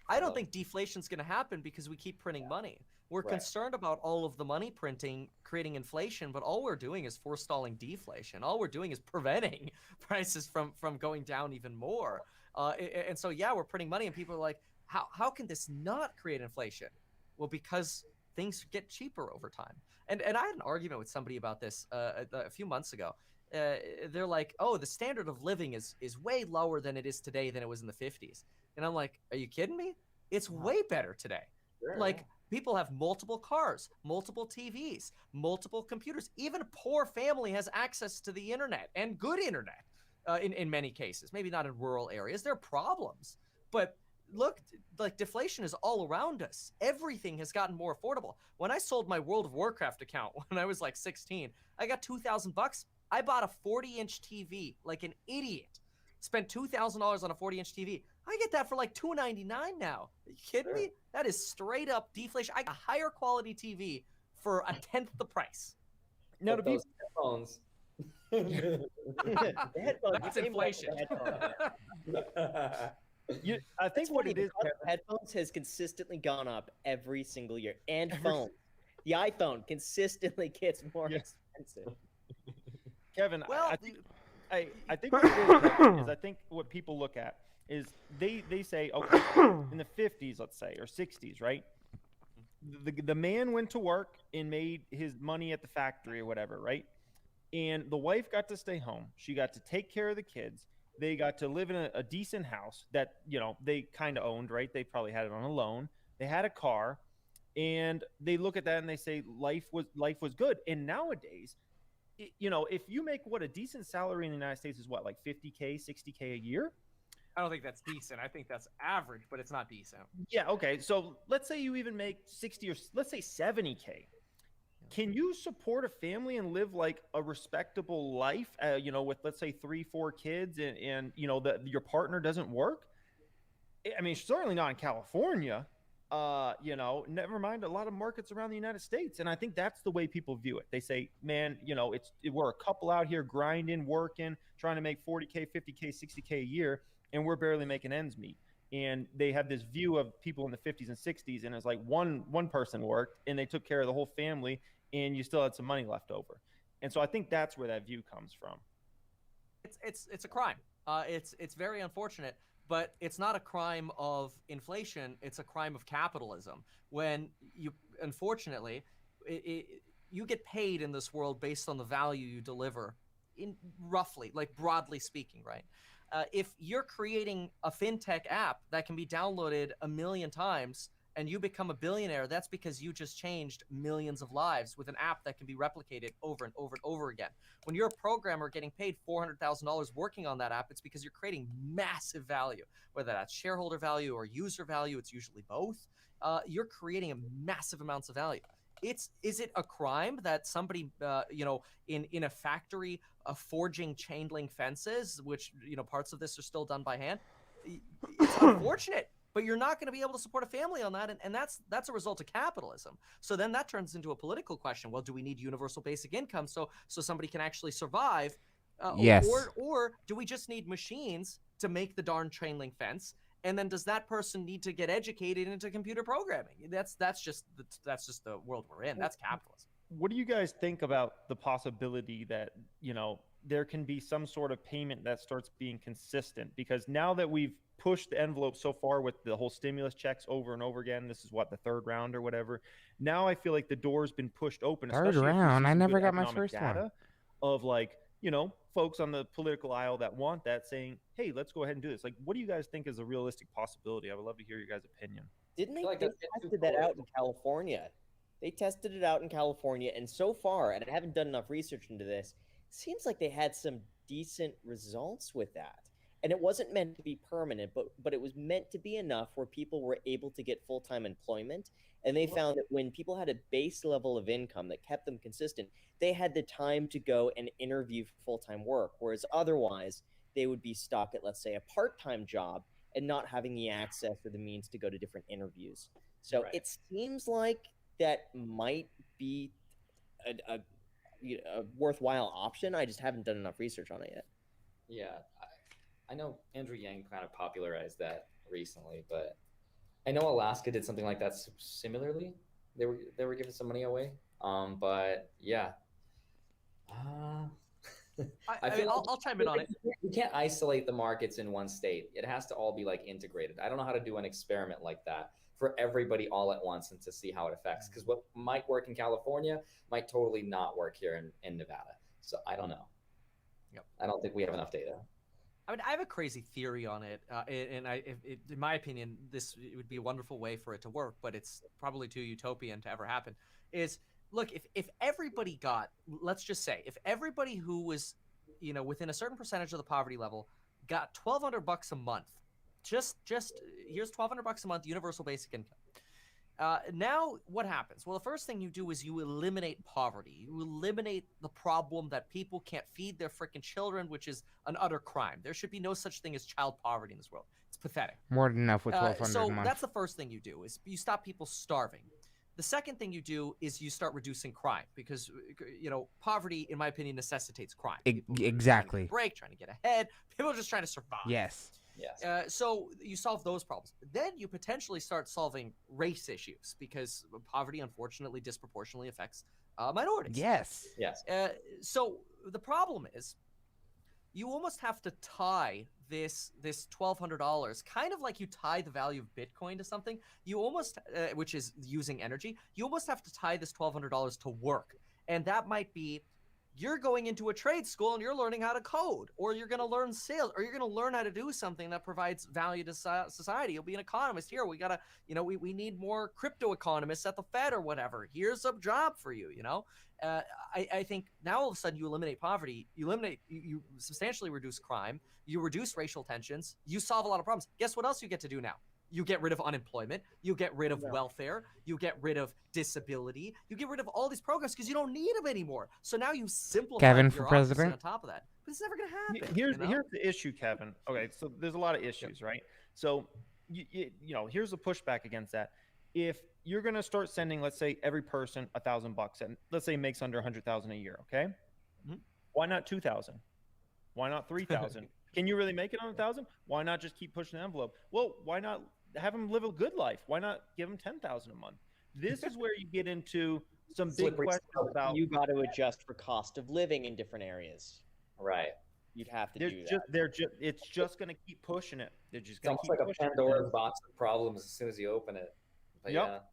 I don't think deflation's going to happen because we keep printing money. We're concerned about all of the money printing, creating inflation, but all we're doing is forestalling deflation. All we're doing is preventing prices from going down even more. And so, yeah, we're printing money, and people are like, how can this not create inflation? Well, because things get cheaper over time. And I had an argument with somebody about this a few months ago. They're like, oh, the standard of living is way lower than it is today than it was in the 50s. And I'm like, are you kidding me? It's way better today. Sure. Like, people have multiple cars, multiple TVs, multiple computers. Even a poor family has access to the internet, and good internet in many cases. Maybe not in rural areas. There are problems. But look, like deflation is all around us. Everything has gotten more affordable. When I sold my World of Warcraft account when I was like 16, I got $2,000. I bought a 40-inch TV like an idiot. Spent $2,000 on a 40-inch TV. I get that for like $299 now. Are you kidding me? That is straight up deflation. I got a higher quality TV for a tenth the price. Now But those headphones. The headphones, That's you came back inflation. with the headphones. I think what it is, the cost of headphones has consistently gone up every single year, and phones. The iPhone consistently gets more expensive. Kevin, Well, I think what it is, Kevin, is I think what people look at is they say, okay, in the 50s, let's say, or 60s, right? The man went to work and made his money at the factory or whatever, right? And the wife got to stay home. She got to take care of the kids. They got to live in a decent house that, you know, they kind of owned, right? They probably had it on a loan. They had a car, and they look at that and they say life was good. And nowadays, you know, if you make a decent salary in the United States is what, like 50K, 60K a year? I don't think that's decent. I think that's average, but it's not decent. Yeah, okay. So let's say you even make 60 or let's say 70K. Can you support a family and live like a respectable life, you know, with let's say 3-4 kids and you know, your partner doesn't work? I mean, certainly not in California. You know, never mind a lot of markets around the United States. And I think that's the way people view it. They say, man, you know, we're a couple out here grinding, working, trying to make 40K, 50K, 60K a year, and we're barely making ends meet. And they have this view of people in the 50s and 60s, and it's like one person worked and they took care of the whole family, and you still had some money left over. And so I think that's where that view comes from. It's a crime. It's very unfortunate, but it's not a crime of inflation. It's a crime of capitalism. When you, unfortunately, you get paid in this world based on the value you deliver, in roughly, like broadly speaking, right? If you're creating a fintech app that can be downloaded 1 million times and you become a billionaire, that's because you just changed millions of lives with an app that can be replicated over and over and over again. When you're a programmer getting paid $400,000 working on that app, it's because you're creating massive value, whether that's shareholder value or user value. It's usually both. You're creating massive amounts of value. Is it a crime that somebody, you know, in a factory forging chain link fences, which, you know, parts of this are still done by hand? It's unfortunate, but you're not going to be able to support a family on that, and that's a result of capitalism. So then that turns into a political question. Well, do we need universal basic income so somebody can actually survive? Yes. Or do we just need machines to make the darn chain link fence? And then does that person need to get educated into computer programming? That's just the world we're in. That's capitalism. What do you guys think about the possibility that, you know, there can be some sort of payment that starts being consistent? Because now that we've pushed the envelope so far with the whole stimulus checks over and over again, this is what, the third round or whatever. Now I feel like the door's been pushed open. Third round? I never got my first one. Of like, you know, folks on the political aisle that want that saying, hey, let's go ahead and do this. Like, what do you guys think is a realistic possibility? I would love to hear your guys' opinion. Didn't they tested that out in California? They tested it out in California, and so far, and I haven't done enough research into this, it seems like they had some decent results with that. And it wasn't meant to be permanent, but it was meant to be enough where people were able to get full-time employment. And they found that when people had a base level of income that kept them consistent, they had the time to go and interview for full-time work, whereas otherwise they would be stuck at, let's say, a part-time job and not having the access or the means to go to different interviews. So It seems like that might be a worthwhile option. I just haven't done enough research on it yet. Yeah, I know Andrew Yang kind of popularized that recently, but I know Alaska did something like that similarly. They were giving some money away. But yeah. I'll chime in on it. You can't isolate the markets in one state. It has to all be like integrated. I don't know how to do an experiment like that for everybody all at once and to see how it affects. Because what might work in California might totally not work here in Nevada. So I don't know. Yep. I don't think we have enough data. I mean, I have a crazy theory on it, and in my opinion, it would be a wonderful way for it to work, but it's probably too utopian to ever happen. Is look, if everybody got, let's just say, if everybody who was, you know, within a certain percentage of the poverty level got $1,200 a month, just here's $1,200 a month, universal basic income. Now what happens? Well, the first thing you do is you eliminate poverty. You eliminate the problem that people can't feed their freaking children, which is an utter crime. There should be no such thing as child poverty in this world. It's pathetic. More than enough with 1,200 so a month. that's the first thing you do is you stop people starving. The second thing you do is you start reducing crime because, poverty, in my opinion, necessitates crime. Exactly. Trying to get ahead. People are just trying to survive. Yes. Yes. So you solve those problems. Then you potentially start solving race issues because poverty, unfortunately, disproportionately affects minorities. Yes. Yes. So the problem is you almost have to tie this $1,200, kind of like you tie the value of Bitcoin to something. You almost, which is using energy, you almost have to tie this $1,200 to work. And that might be you're going into a trade school and you're learning how to code, or you're going to learn sales, or you're going to learn how to do something that provides value to society. You'll be an economist here. We got to, we need more crypto economists at the Fed or whatever. Here's a job for you, I think now all of a sudden you eliminate poverty, you substantially reduce crime, you reduce racial tensions, you solve a lot of problems. Guess what else you get to do now? You get rid of unemployment, you get rid of welfare, you get rid of disability, you get rid of all these programs because you don't need them anymore. So now you simplify Kevin for bureaucracy president. on top of that. But it's never going to happen. Here's the issue, Kevin. Okay, so there's a lot of issues, right? So, here's the pushback against that. If you're going to start sending, let's say, every person $1,000 and let's say makes under 100,000 a year, okay? Mm-hmm. Why not 2,000? Why not 3,000? Can you really make it on 1,000? Why not just keep pushing the envelope? Well, why not have them live a good life? Why not give them 10,000 a month? This is where you get into some big questions about. You got to adjust for cost of living in different areas. Right. You'd have to do that. It's just going to keep pushing it. They're just It's going to almost keep like a pushing Pandora's box of problems as soon as you open it. But Yep.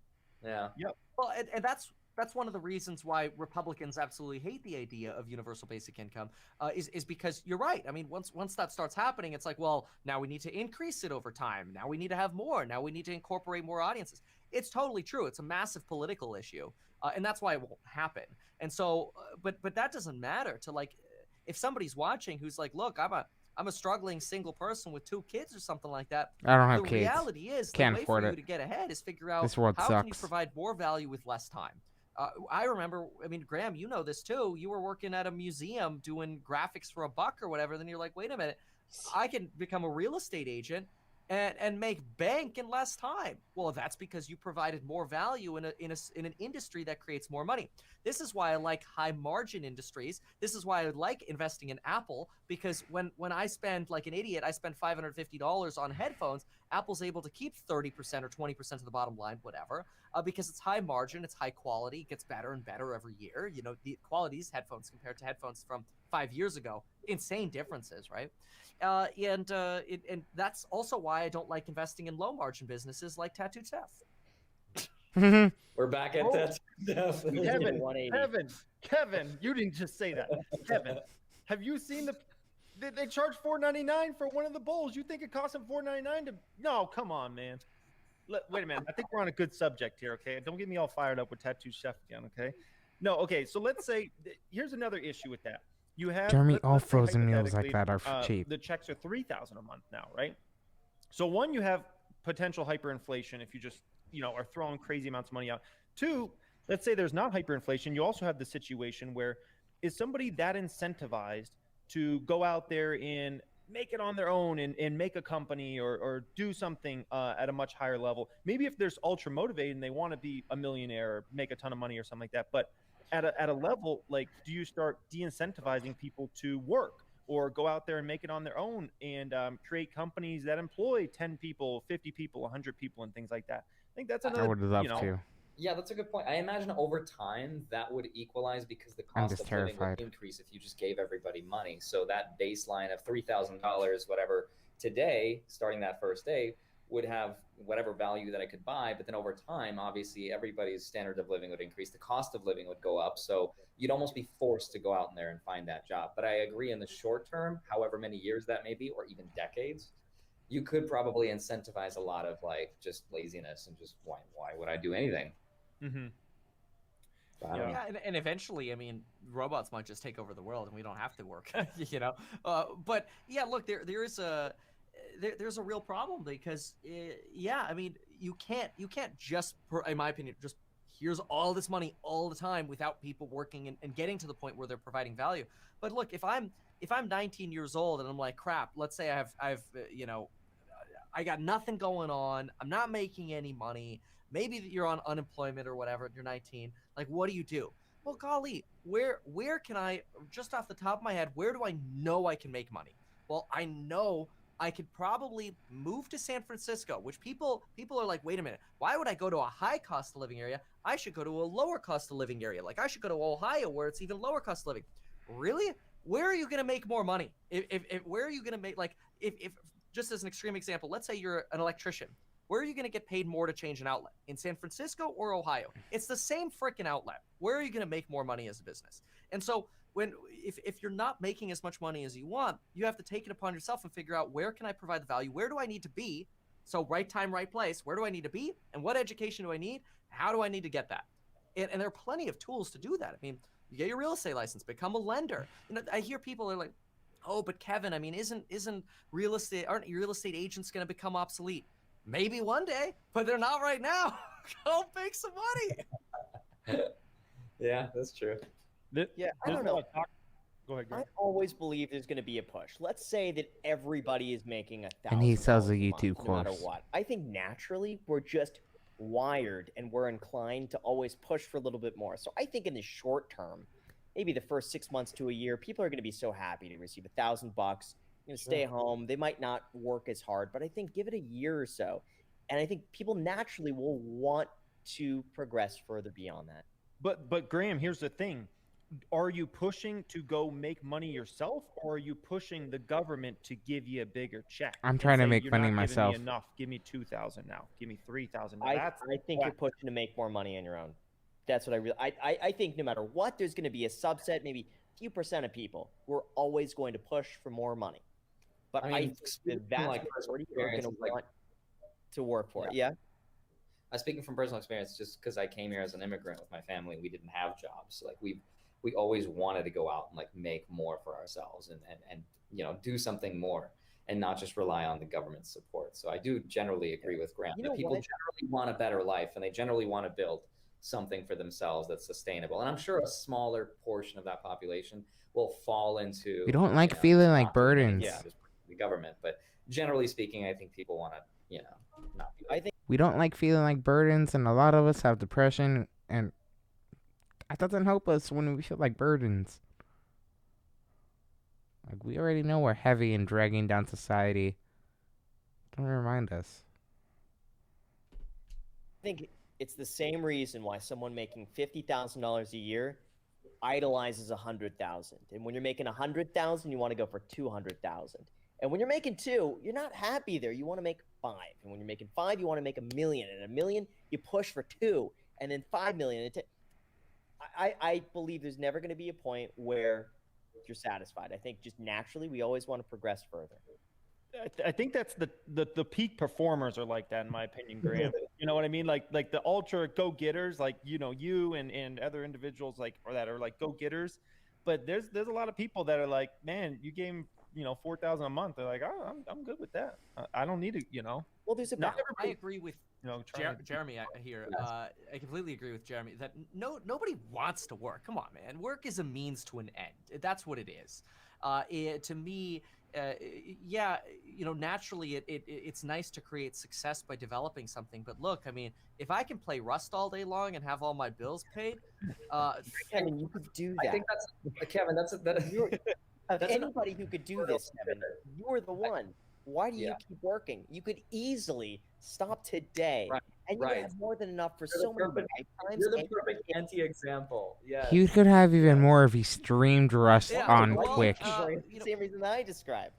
Yeah. Well, and that's one of the reasons why Republicans absolutely hate the idea of universal basic income, is because you're right. I mean, once that starts happening, it's like, well, now we need to increase it over time. Now we need to have more. Now we need to incorporate more audiences. It's totally true. It's a massive political issue, and that's why it won't happen. And so, but that doesn't matter to, like, if somebody's watching who's like, look, I'm a struggling single person with 2 kids or something like that. I don't have the kids. reality is Can't the way afford for you it. to get ahead is figure out This world how can you sucks. provide more value with less time. I remember, Graham, you know this too. You were working at a museum doing graphics for $1 or whatever. Then you're like, wait a minute, I can become a real estate agent and make bank in less time. Well, that's because you provided more value in an industry that creates more money. This is why I like high margin industries. This is why I like investing in Apple, because when I spend, like an idiot, I spend $550 on headphones, Apple's able to keep 30% or 20% of the bottom line, whatever, because it's high margin, it's high quality, it gets better and better every year. The quality of these headphones compared to headphones from 5 years ago, insane differences, right? And that's also why I don't like investing in low margin businesses like Tattooed Chef. We're back at that. Kevin, you didn't just say that. Kevin, have you seen they charge $4.99 for one of the bowls? You think it costs them $4.99 to? No, come on, man. Wait a minute. I think we're on a good subject here, okay? Don't get me all fired up with Tattooed Chef again, okay? No, okay. So let's say here's another issue with that. You have Jeremy, all let's say frozen meals like hypothetically, that are cheap. The checks are $3,000 a month now, right? So one, you have potential hyperinflation if you just are throwing crazy amounts of money out. 2, let's say there's not hyperinflation. You also have the situation where is somebody that incentivized to go out there and make it on their own and make a company or do something at a much higher level. Maybe if they're ultra motivated and they want to be a millionaire or make a ton of money or something like that. But at a level, like, do you start de-incentivizing people to work or go out there and make it on their own and create companies that employ 10 people, 50 people, 100 people, and things like that? I think that's another. I would love to. Yeah, that's a good point. I imagine over time that would equalize because the cost of living would increase if you just gave everybody money. So that baseline of $3,000, whatever, today, starting that first day, would have whatever value that I could buy. But then over time, obviously, everybody's standard of living would increase. The cost of living would go up. So you'd almost be forced to go out in there and find that job. But I agree in the short term, however many years that may be, or even decades, you could probably incentivize a lot of like just laziness and just why would I do anything? Mm-hmm. Yeah, and eventually, robots might just take over the world, and we don't have to work, But yeah, look, there is there's a real problem because yeah, I mean, you can't just, in my opinion, just here's all this money all the time without people working and getting to the point where they're providing value. But look, if I'm 19 years old and I'm like, crap, let's say I've you know, I got nothing going on, I'm not making any money, maybe you're on unemployment or whatever, you're 19, like, what do you do? Well, golly, where can I, just off the top of my head, where do I know I can make money? Well, I know I could probably move to San Francisco, which people are like, wait a minute, why would I go to a high cost of living area? I should go to a lower cost of living area. Like, I should go to Ohio where it's even lower cost of living. Really? Where are you going to make more money? If where are you going to make, like, if just as an extreme example, let's say you're an electrician. Where are you going to get paid more to change an outlet? In San Francisco or Ohio? It's the same freaking outlet. Where are you going to make more money as a business? And so if you're not making as much money as you want, you have to take it upon yourself and figure out, where can I provide the value? Where do I need to be? So right time, right place. Where do I need to be? And what education do I need? How do I need to get that? And there are plenty of tools to do that. I mean, you get your real estate license, become a lender. You know, I hear people are like, oh, but Kevin, I mean, aren't real estate agents going to become obsolete? Maybe one day, but they're not right now. Go make some money. Yeah, that's true. Yeah, I don't know. Go ahead, I always believe there's going to be a push. Let's say that everybody is making $1,000 And he sells a month, YouTube no matter course. what. I think naturally we're just wired and we're inclined to always push for a little bit more. So I think in the short term, maybe the first 6 months to a year, people are going to be so happy to receive $1,000. Going to stay home. They might not work as hard, but I think give it a year or so, and I think people naturally will want to progress further beyond that. But Graham, here's the thing. Are you pushing to go make money yourself, or are you pushing the government to give you a bigger check? I'm trying to say, make "You're money not giving myself." me enough. Give me 2,000 now. Give me 3,000. I think you're pushing to make more money on your own. That's what I think no matter what, there's going to be a subset, maybe a few percent of people who are always going to push for more money. But I think the vast majority are going to want to work for it. Yeah. Speaking from personal experience, just because I came here as an immigrant with my family, we didn't have jobs. Like we always wanted to go out and like make more for ourselves and you know, do something more and not just rely on the government's support. So I do generally agree with Graham that people generally want a better life and they generally want to build something for themselves that's sustainable. And I'm sure a smaller portion of that population will fall into. We don't like feeling like burdens. Yeah, the government, but generally speaking, I think people want to, you know, not be. I think We don't like feeling like burdens, and a lot of us have depression, and that doesn't help us when we feel like burdens. Like, we already know we're heavy and dragging down society. Don't remind us. I think it's the same reason why someone making $50,000 a year idolizes 100,000. And when you're making 100,000, you want to go for 200,000. And when you're making 2, you're not happy there. You want to make 5. And when you're making 5, you want to make $1 million. And $1 million, you push for 2, and then 5 million. I believe there's never going to be a point where you're satisfied. I think just naturally, we always want to progress further. I think that's the peak performers are like that, in my opinion, Graham. You know what I mean? Like the ultra go-getters, like, you know, you and other individuals like, or that are like go-getters. But there's a lot of people that are like, man, you gave them, you know, 4,000 a month. They're like, oh, I'm good with that. I don't need to, you know. Well, there's a balance. I agree with Jeremy here. Yes. I completely agree with Jeremy that nobody wants to work. Come on, man. Work is a means to an end. That's what it is. To me, yeah, you know, naturally it's nice to create success by developing something. But look, I mean, if I can play Rust all day long and have all my bills paid, Kevin, you could do that. I think that's Kevin. Anybody who could do this, Kevin, you're the one. Why do you keep working? You could easily stop today, and you would have more than enough for so many lifetimes. You're the perfect anti-example. Yeah. You could have even more if he streamed Rust on Twitch. Same reason that I described.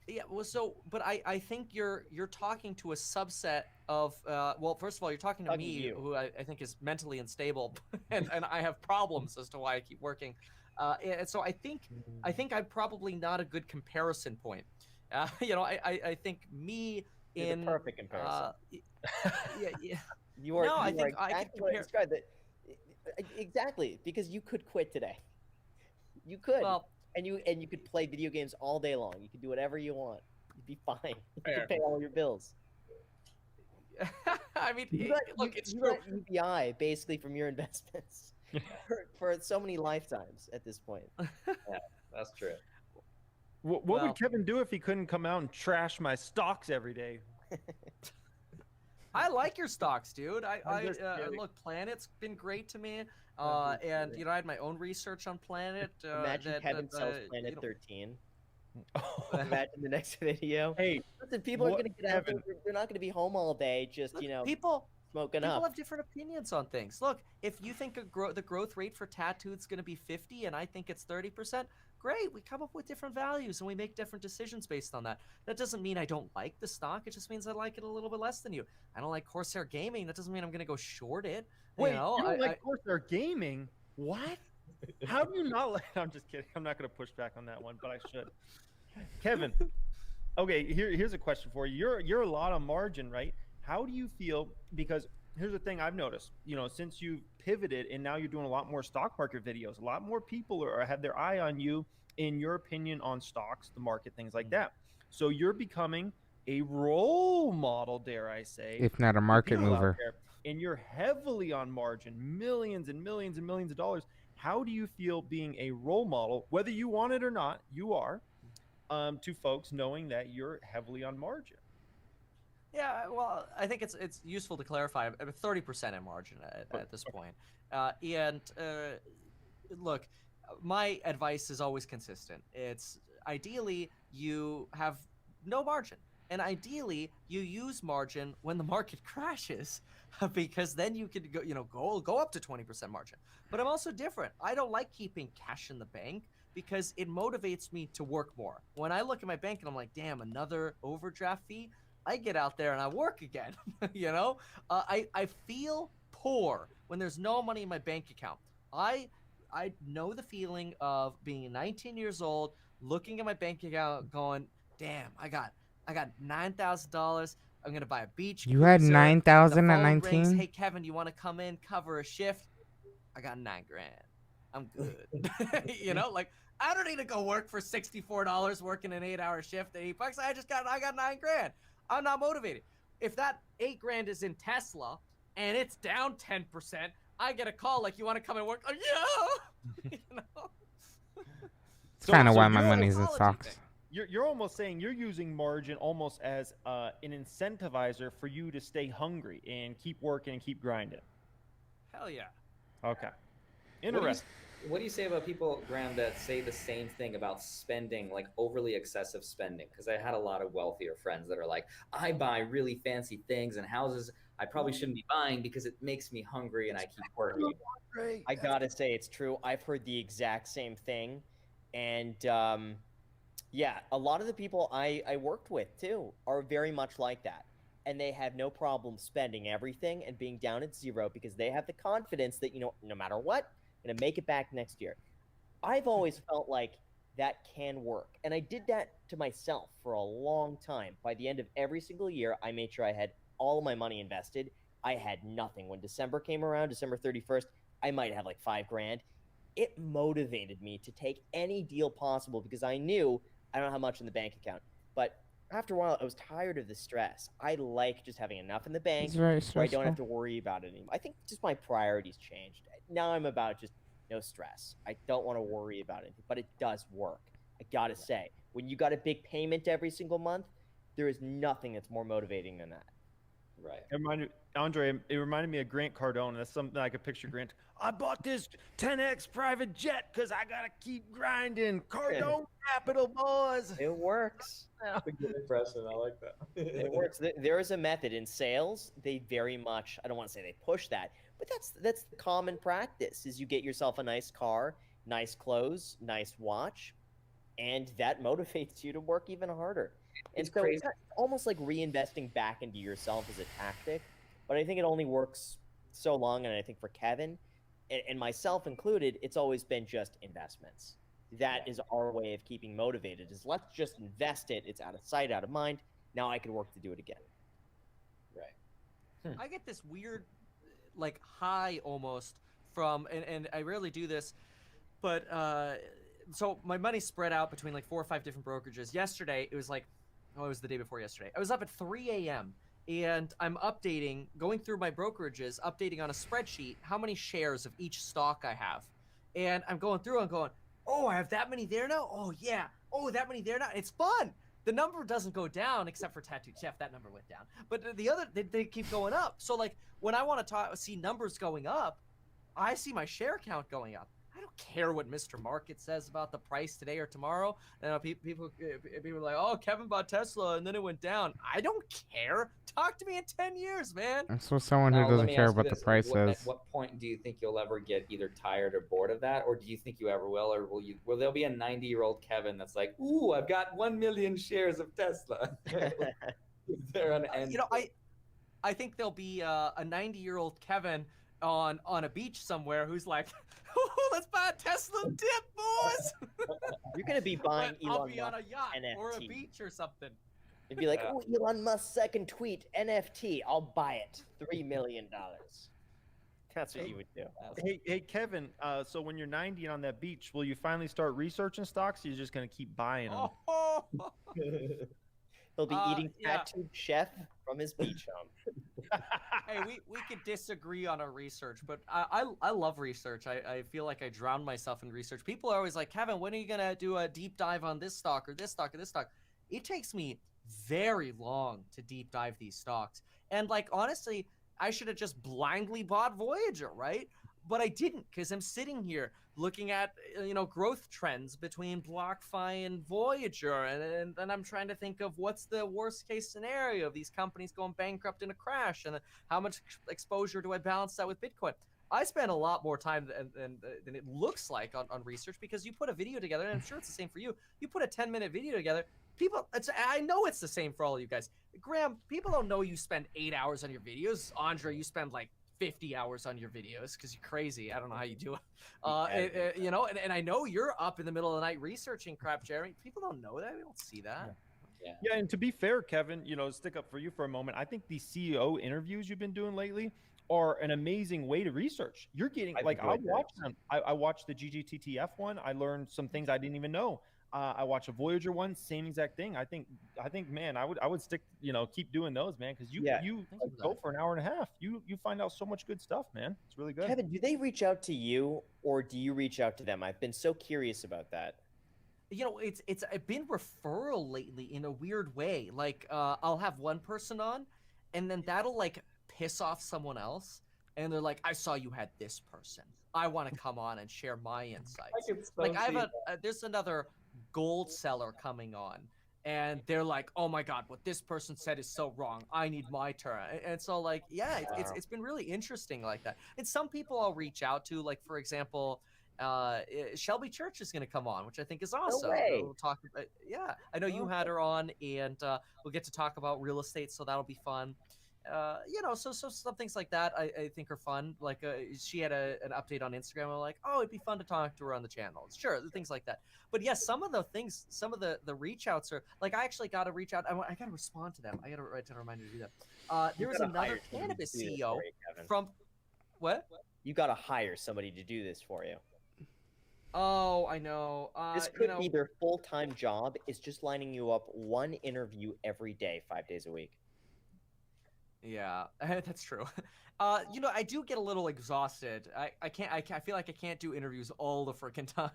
Yeah, well, but I think you're talking to a subset of well, first of all, you're talking to me, who I think is mentally unstable, and I have problems as to why I keep working, and so I think I'm probably not a good comparison point. You know, I think me You're in the perfect comparison. Yeah. You are. No, I you think are I exactly could what I compare. described that. Exactly, because you could quit today. You could. Well, and you could play video games all day long. You could do whatever you want. You'd be fine. You can pay all your bills. I mean, look, it's you true. got UBI basically from your investments for so many lifetimes at this point. Yeah, that's true. What Well- would Kevin do if he couldn't come out and trash my stocks every day? I like your stocks, dude. I'm just kidding. Look, Planet's been great to me. I'm just And kidding. you know, I had my own research on Planet. Imagine Kevin sells you Planet know, 13. Imagine the next video. Hey, Listen, people are what- going to get out there. Kevin. They're not going to be home all day, just look, people smoking People up. have different opinions on things. Look, if you think the growth rate for Tattooed is going to be 50 and I think it's 30%, great. We come up with different values and we make different decisions based on that. That doesn't mean I don't like the stock. It just means I like it a little bit less than you. I don't like Corsair Gaming. That doesn't mean I'm going to go short it. Wait, you know, you don't like Corsair Gaming? What? How do you not like? I'm just kidding. I'm not going to push back on that one, but I should. Kevin, okay, here's a question for you. You're a lot on margin, right? How do you feel? Because here's the thing I've noticed. You know, since you've pivoted and now you're doing a lot more stock market videos, a lot more people have their eye on you in your opinion on stocks, the market, things like that. So you're becoming a role model, dare I say, if not a market people out mover. there, and you're heavily on margin, millions and millions and millions of dollars. How do you feel being a role model, whether you want it or not, you are, to folks knowing that you're heavily on margin? Yeah, well, I think it's useful to clarify. I'm 30% in margin at this point. Look, my advice is always consistent. It's ideally you have no margin. And ideally, you use margin when the market crashes, because then you could go up to 20% margin. But I'm also different. I don't like keeping cash in the bank because it motivates me to work more. When I look at my bank and I'm like, damn, another overdraft fee, I get out there and I work again. You know, I feel poor when there's no money in my bank account. I know the feeling of being 19 years old, looking at my bank account, going, damn, I got $9,000. I'm gonna buy a beach. You had cruiser. 9,000 The at phone 19? rings, hey Kevin, you want to come in, cover a shift? I got $9,000. I'm good. You know, like I don't need to go work for $64 working an 8-hour shift at $8. I got $9,000. I'm not motivated. If that $8,000 is in Tesla and it's down 10%, I get a call like, you want to come and work? Like, yeah. You know? It's kind of so why my you're money's in psychology stocks. thing. You're almost saying you're using margin almost as an incentivizer for you to stay hungry and keep working and keep grinding. Hell yeah. Okay. What do you- Interesting. What do you say about people, Graham, that say the same thing about spending, like overly excessive spending? Because I had a lot of wealthier friends that are like, I buy really fancy things and houses I probably shouldn't be buying because it makes me hungry and I keep working. I gotta say it's true. I've heard the exact same thing, and yeah, a lot of the people I worked with too are very much like that, and they have no problem spending everything and being down at zero because they have the confidence that, you know, no matter what, I'm gonna make it back next year. I've always felt like that can work, and I did that to myself for a long time. By the end of every single year, I made sure I had all of my money invested. I had nothing. When December came around, December 31st, I might have like $5,000. It motivated me to take any deal possible because I knew I don't have much in the bank account. But after a while, I was tired of the stress. I like just having enough in the bank It's very where I stressful. don't have to worry about it anymore. I think just my priorities changed. Now I'm about just no stress. I don't want to worry about it, but it does work. I gotta say, when you got a big payment every single month, there is nothing that's more motivating than that. Right. It reminded me of Grant Cardone. That's something I could picture. Grant, I bought this 10X private jet because I gotta keep grinding. Cardone Capital, boys. It works. That's a good impression. I like that. It works. There is a method in sales. They very much, I don't want to say they push that, but that's the common practice is you get yourself a nice car, nice clothes, nice watch, and that motivates you to work even harder. And It's so crazy. it's almost like reinvesting back into yourself as a tactic, but I think it only works so long, and I think for Kevin and myself included, it's always been just investments. That is our way of keeping motivated, is let's just invest it. It's out of sight, out of mind. Now I can work to do it again. Right. I get this weird, like, high almost from, and I rarely do this, but so my money's spread out between like 4 or 5 different brokerages. Yesterday, it was like it was the day before yesterday. I was up at 3 a.m. and I'm going through my brokerages, updating on a spreadsheet how many shares of each stock I have. And I'm going through and going, oh, I have that many there now? Oh, yeah. Oh, that many there now? It's fun. The number doesn't go down except for Tattooed Chef. That number went down. But the other, they keep going up. So, like, when I want to see numbers going up, I see my share count going up. I don't care what Mr. Market says about the price today or tomorrow. People are like, oh, Kevin bought Tesla and then it went down. I don't care. Talk to me in 10 years, man. That's what someone who doesn't care about the price says. At what point do you think you'll ever get either tired or bored of that? Or do you think you ever will? Or will there be a 90-year-old Kevin that's like, ooh, I've got 1 million shares of Tesla? Is there an end? You know, I think there'll be a 90-year-old Kevin on a beach somewhere who's like, oh, let's buy a Tesla dip, boys. You're gonna be buying Elon I'll be on a yacht NFT. or a beach or something. It'd be like, oh, Elon Musk's second tweet, NFT. I'll buy it, $3 million. That's what you would do. Hey, Kevin. So when you're 90 and on that beach, will you finally start researching stocks? Or you're just gonna keep buying them? Oh. He'll be eating Tattooed Chef from his beach home. Hey, we could disagree on our research, but I love research. I feel like I drown myself in research. People are always like, Kevin, when are you gonna do a deep dive on this stock or this stock or this stock? It takes me very long to deep dive these stocks. And like, honestly, I should have just blindly bought Voyager, right? But I didn't, because I'm sitting here looking at, growth trends between BlockFi and Voyager, and I'm trying to think of what's the worst case scenario of these companies going bankrupt in a crash, and how much exposure do I balance that with Bitcoin? I spend a lot more time than it looks like on research, because you put a video together, and I'm sure it's the same for you. You put a 10-minute video together, I know it's the same for all of you guys. Graham, people don't know you spend 8 hours on your videos. Andre, you spend like 50 hours on your videos because you're crazy. I don't know how you do it. And I know you're up in the middle of the night researching crap, Jeremy. People don't know that. They don't see that. Yeah, and to be fair, Kevin, stick up for you for a moment. I think these CEO interviews you've been doing lately are an amazing way to research. You're getting I watched the GGTTF one. I learned some things I didn't even know. I watch a Voyager one, same exact thing. I think, man, I would stick, keep doing those, man, because you go for an hour and a half. You find out so much good stuff, man. It's really good. Kevin, do they reach out to you or do you reach out to them? I've been so curious about that. It's been referral lately in a weird way. Like, I'll have one person on, and then that'll like piss off someone else, and they're like, I saw you had this person. I want to come on and share my insights. There's another gold seller coming on, and they're like, oh my god, what this person said is so wrong, I need my turn. And so like, it's been really interesting like that. And some people I'll reach out to, like, for example, Shelby Church is going to come on, which I think is awesome. We'll talk about, I know you had her on, and we'll get to talk about real estate, so that'll be fun. So some things like that I think are fun. Like, she had an update on Instagram. I'm like, oh, it'd be fun to talk to her on the channel. Sure, things like that. But yes, some of the reach outs are like, I actually got to reach out. I got to respond to them. I got to write down a reminder to do that. There was another cannabis CEO from what? You got to hire somebody to do this for you. Oh, I know. This could be their full-time job. Is just lining you up one interview every day, 5 days a week. Yeah, that's true. I do get a little exhausted. I feel like I can't do interviews all the freaking time.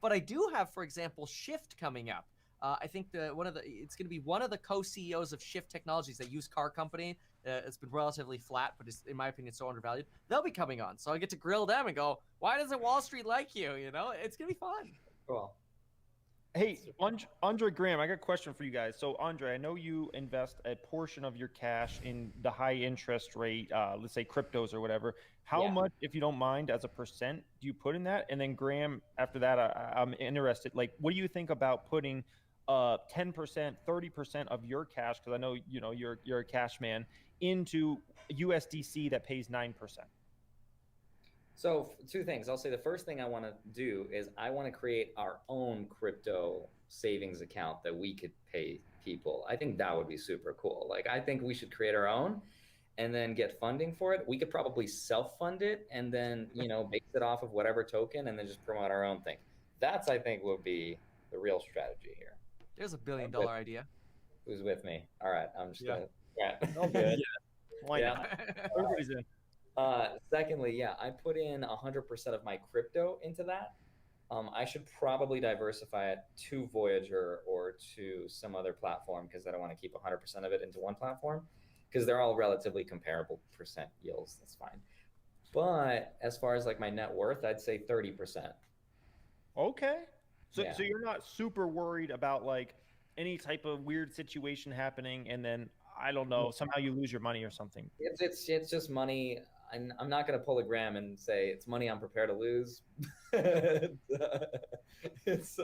But I do have, for example, Shift coming up. I think it's going to be one of the co-CEOs of Shift Technologies, a used car company. It's been relatively flat, but it's, in my opinion, so undervalued. They'll be coming on, so I get to grill them and go, why doesn't Wall Street like you? It's going to be fun. Cool. Hey, Andre, Graham, I got a question for you guys. So, Andre, I know you invest a portion of your cash in the high interest rate, let's say cryptos or whatever. How much, if you don't mind, as a percent do you put in that? And then, Graham, after that, I'm interested. Like, what do you think about putting 10%, 30% of your cash, because I know you're a cash man, into USDC that pays 9%? So two things. I'll say the first thing I want to do is I want to create our own crypto savings account that we could pay people. I think that would be super cool. Like, I think we should create our own and then get funding for it. We could probably self-fund it and then, base it off of whatever token and then just promote our own thing. That's, I think, would be the real strategy here. There's a $1 billion idea. who's with me. All right, I'm just gonna. Yeah. Oh, good. Why not? Everybody's in. Secondly, yeah, I put in 100% of my crypto into that. I should probably diversify it to Voyager or to some other platform because I don't want to keep 100% of it into one platform because they're all relatively comparable percent yields. That's fine. But as far as like my net worth, I'd say 30%. Okay. So Yeah. so you're not super worried about like any type of weird situation happening and then I don't know, somehow you lose your money or something. It's just money. I'm not going to pull a Graham and say it's money I'm prepared to lose. It's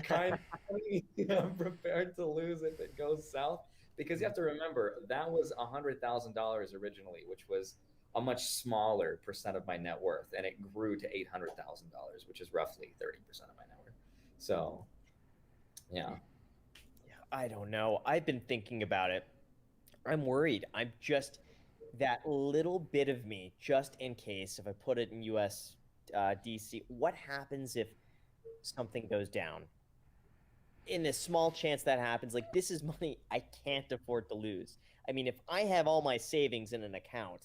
kind of money I'm prepared to lose if it goes south. Because you have to remember, that was $100,000 originally, which was a much smaller percent of my net worth. And it grew to $800,000, which is roughly 30% of my net worth. So, yeah. I don't know. I've been thinking about it. I'm worried. I'm just that little bit of me, just in case, if I put it in US DC, what happens if something goes down? In a small chance that happens, like this is money I can't afford to lose. I mean, if I have all my savings in an account,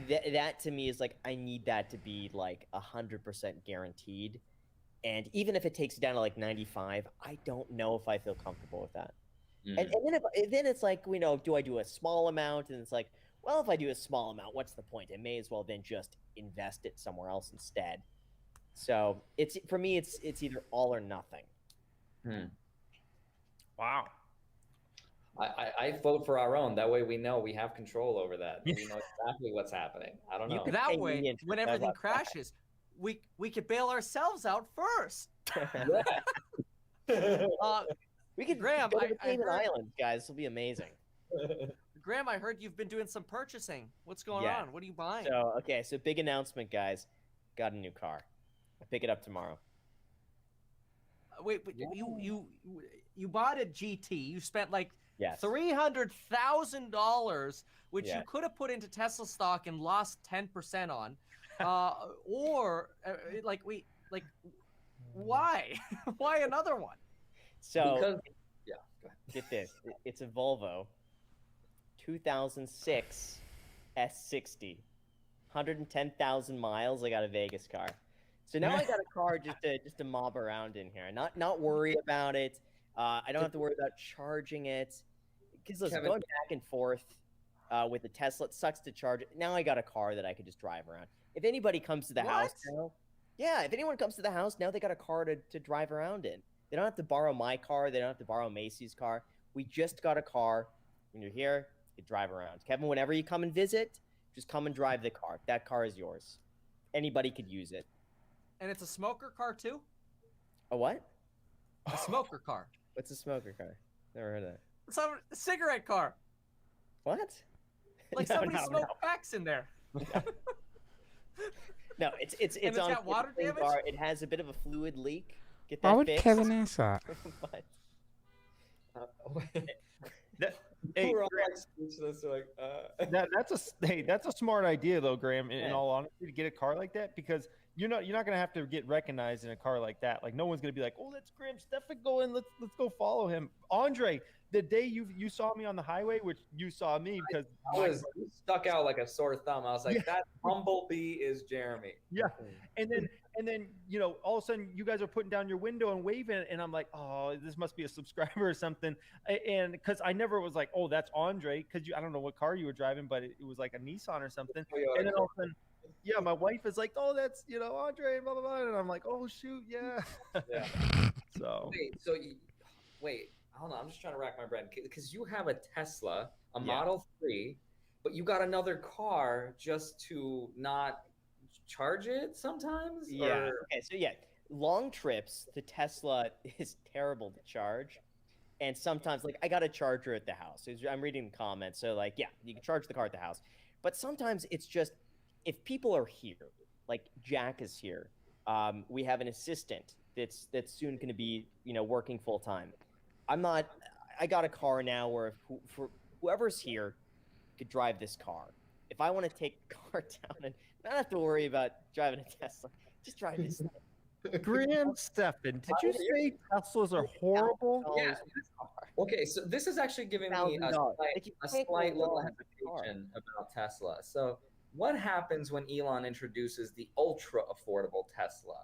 that to me is like, I need that to be like 100% guaranteed. And even if it takes it down to like 95, I don't know if I feel comfortable with that. And then it's like, do I do a small amount? And it's like, well, if I do a small amount, what's the point? I may as well then just invest it somewhere else instead. So for me, it's either all or nothing. Wow. I vote for our own. That way we know we have control over that. We know exactly what's happening. I don't know. That way, when everything crashes, we could bail ourselves out first. We could Graham, go to the I Cayman heard- Islands, guys. This will be amazing. Graham, I heard you've been doing some purchasing. What's going on? What are you buying? So big announcement, guys. Got a new car. I pick it up tomorrow. Wait, but you bought a GT. You spent like Yes. $300,000, which Yeah. you could have put into Tesla stock and lost 10% on, why? Why another one? So Because, yeah, go ahead. get this. It's a Volvo 2006 S60. 110,000 miles. I got a Vegas car. So now I got a car just to mob around in here. Not worry about it. I don't have to worry about charging it. Because listen, going back and forth with the Tesla, it sucks to charge it. Now I got a car that I could just drive around. If anybody comes to the house now, if anyone comes to the house now, they got a car to drive around in. They don't have to borrow my car. They don't have to borrow Macy's car. We just got a car. When you're here, you can drive around. Kevin, whenever you come and visit, just come and drive the car. That car is yours. Anybody could use it. And it's a smoker car too? A what? A smoker car. What's a smoker car? Never heard of that. It's a cigarette car. What? Like somebody smoked packs in there. No, it's it's on got water the damage? bar. It has a bit of a fluid leak. Get Why that would fixed. Kevin ask that? But Hey, We're all Graham, like speechless. Like, that's a smart idea though, Graham. In all honesty, to get a car like that because you're not gonna have to get recognized in a car like that. Like no one's gonna be like, oh, that's Graham Stefan going. Let's go follow him. Andre, the day you saw me on the highway, which you saw me because you stuck out like a sore thumb. I was like, that humblebee is Jeremy. Yeah, and then all of a sudden you guys are putting down your window and waving, and I'm like, oh, this must be a subscriber or something. And because I never was like, oh, that's Andre, because I don't know what car you were driving, but it was like a Nissan or something. And then all of a sudden, yeah, my wife is like, oh, that's Andre, blah blah blah, and I'm like, oh shoot, yeah. Yeah. So wait, hold on. I'm just trying to rack my brain because you have a Tesla, a Yeah. Model 3, but you got another car just to not charge it sometimes. yeah. Or... Okay. So long trips, the Tesla is terrible to charge, and sometimes like I got a charger at the house. I'm reading the comments, so like you can charge the car at the house, but sometimes it's just if people are here, like Jack is here. We have an assistant that's soon going to be working full time. I got a car now where for whoever's here could drive this car. If I want to take the car down and not have to worry about driving a Tesla, just drive this thing. Graham Stefan, did you say Teslas are horrible? Yeah. Okay, so this is actually giving me $1,000. Like, you a can't go slight little wrong with the car. hesitation about Tesla. So, what happens when Elon introduces the ultra affordable Tesla?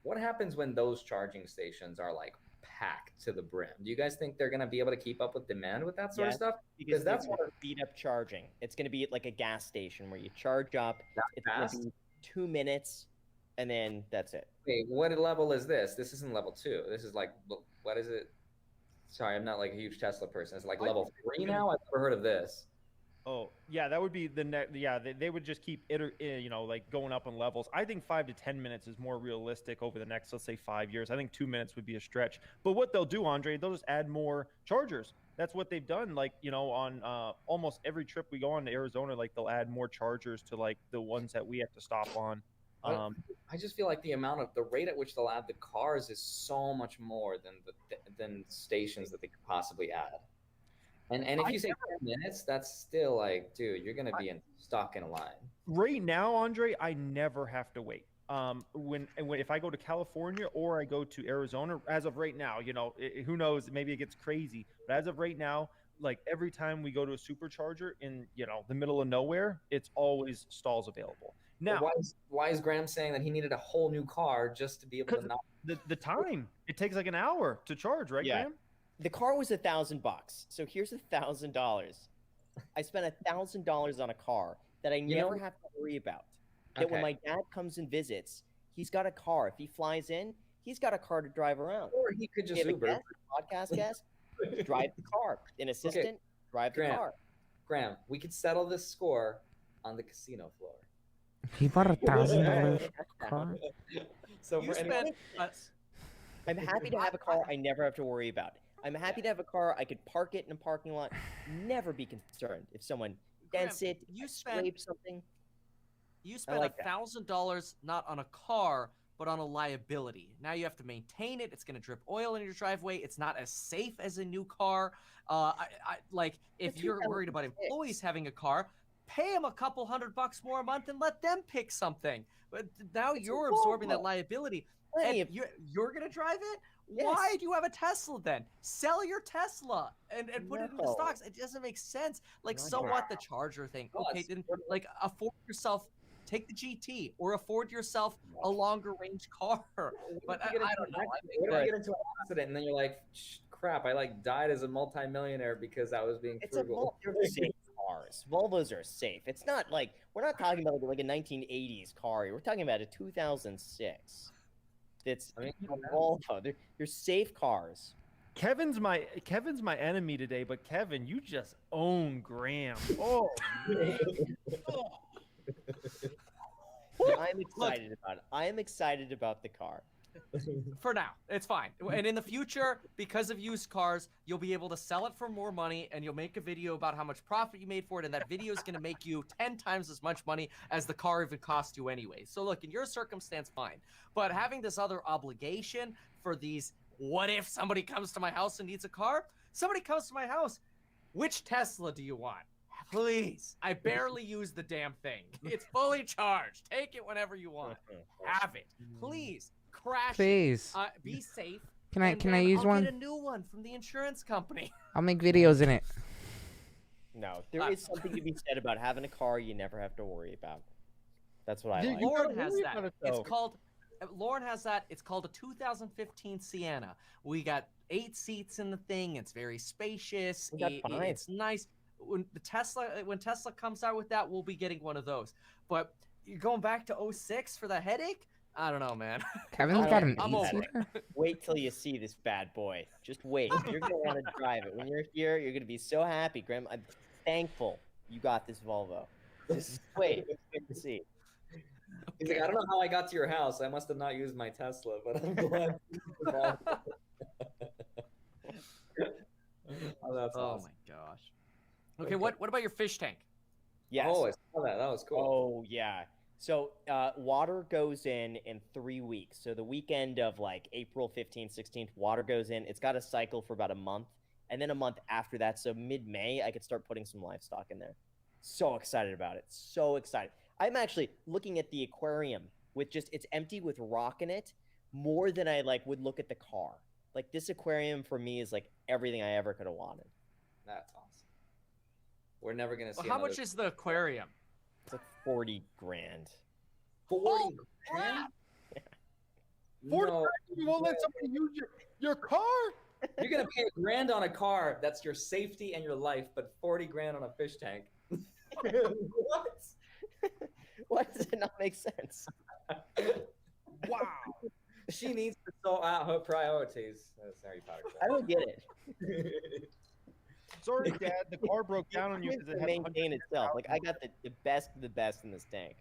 What happens when those charging stations are like packed to the brim? Do you guys think they're going to be able to keep up with demand with that sort of Yes, stuff? because that's that's one of speed up charging. It's going to be like a gas station where you charge up. It's going fast. to be 2 minutes, and then that's it. Wait, what level is this? This isn't level 2. This is like, what is it? Sorry, I'm not like a huge Tesla person. It's like level 3 now. I've never heard of this. Oh, yeah, that would be the next. Yeah, they would just keep like going up in levels. I think 5 to 10 minutes is more realistic over the next, let's say, 5 years. I think 2 minutes would be a stretch. But what they'll do, Andre, they'll just add more chargers. That's what they've done. Like, on almost every trip we go on to Arizona, like they'll add more chargers to like the ones that we have to stop on. I just feel like the rate at which they'll add the cars is so much more than stations that they could possibly add. And if you say 10 minutes, that's still like, dude, you're gonna be stuck in a line. Right now, Andre, I never have to wait. When if I go to California or I go to Arizona, as of right now, who knows? Maybe it gets crazy, but as of right now, like every time we go to a supercharger in the middle of nowhere, it's always stalls available. Now, why is Graham saying that he needed a whole new car just to be able to not the time it takes like an hour to charge, right, Graham? The car was $1,000. So here's $1,000. I spent $1,000 on a car that I never have to worry about. That when my dad comes and visits, he's got a car. If he flies in, he's got a car to drive around. Or he could just Uber. Podcast guest, drive the car. An assistant, drive the car. Graham, we could settle this score on the casino floor. He bought $1,000 car. So you spent. I'm happy to have a car I never have to worry about. I'm happy to have a car I could park it in a parking lot, never be concerned if someone dents it, scrapes something. You spent $1,000 not on a car, but on a liability. Now you have to maintain it. It's going to drip oil in your driveway. It's not as safe as a new car. If you're worried about employees having a car, pay them a couple $100 more a month and let them pick something. But now you're absorbing that liability. And you're going to drive it? Yes. Why do you have a Tesla then? Sell your Tesla and put it into stocks. It doesn't make sense. Like, so what, the charger thing? Okay, then afford yourself, take the GT or afford yourself a longer range car. But I don't know. What if you get into an accident and then you're like, crap, I died as a multimillionaire because I was being frugal. It's safe cars. Volvos are safe. It's not like, we're not talking about like a 1980s car. We're talking about a 2006. It's Volvo. They're safe cars. Kevin's my enemy today, but Kevin, you just own Graham. Oh, man. I'm excited about it. I am excited about the car. For now, it's fine. And in the future, because of used cars, you'll be able to sell it for more money, and you'll make a video about how much profit you made for it, and that video is going to make you 10 times as much money as the car even cost you anyway. So look, in your circumstance, fine. But having this other obligation for these, what if somebody comes to my house and needs a car? Somebody comes to my house. Which Tesla do you want? Please. I barely use the damn thing. It's fully charged. Take it whenever you want. Have it. Please. Crash. Please. Be safe. Can I use one? I'll get a new one from the insurance company. I'll make videos in it. No, there is something to be said about having a car you never have to worry about. That's what I like. Lauren has that. Lauren has that. It's called a 2015 Sienna. We got 8 seats in the thing. It's very spacious. It's nice. When Tesla comes out with that, we'll be getting one of those. But you're going back to 06 for the headache? I don't know, man. Kevin's got an 8-seater? Wait till you see this bad boy. Just wait. You're going to want to drive it. When you're here, you're going to be so happy, Grim. I'm thankful you got this Volvo. Just wait to see. He's like, I don't know how I got to your house. I must have not used my Tesla, but I'm glad. That's awesome. My gosh. Okay, what about your fish tank? Yes. Oh, I saw that. That was cool. Oh, yeah. So water goes in 3 weeks. So the weekend of like April 15th, 16th, water goes in. It's got a cycle for about a month. And then a month after that, so mid-May, I could start putting some livestock in there. So excited about it. So excited. I'm actually looking at the aquarium with it's empty with rock in it more than I would look at the car. Like this aquarium for me is like everything I ever could have wanted. That's awesome. We're never gonna see. Well, how much is the aquarium? It's like 40 grand. 40 grand? 40 No, grand, you won't let somebody use your car? you're gonna pay $1,000 on a car that's your safety and your life, but 40 grand on a fish tank. What? Why does it not make sense? Wow. She needs to sort out her priorities. That's Harry Potter. I don't get it. Sorry, Dad, the car broke down on you because it had maintain itself. Like I got the best of the best in this tank.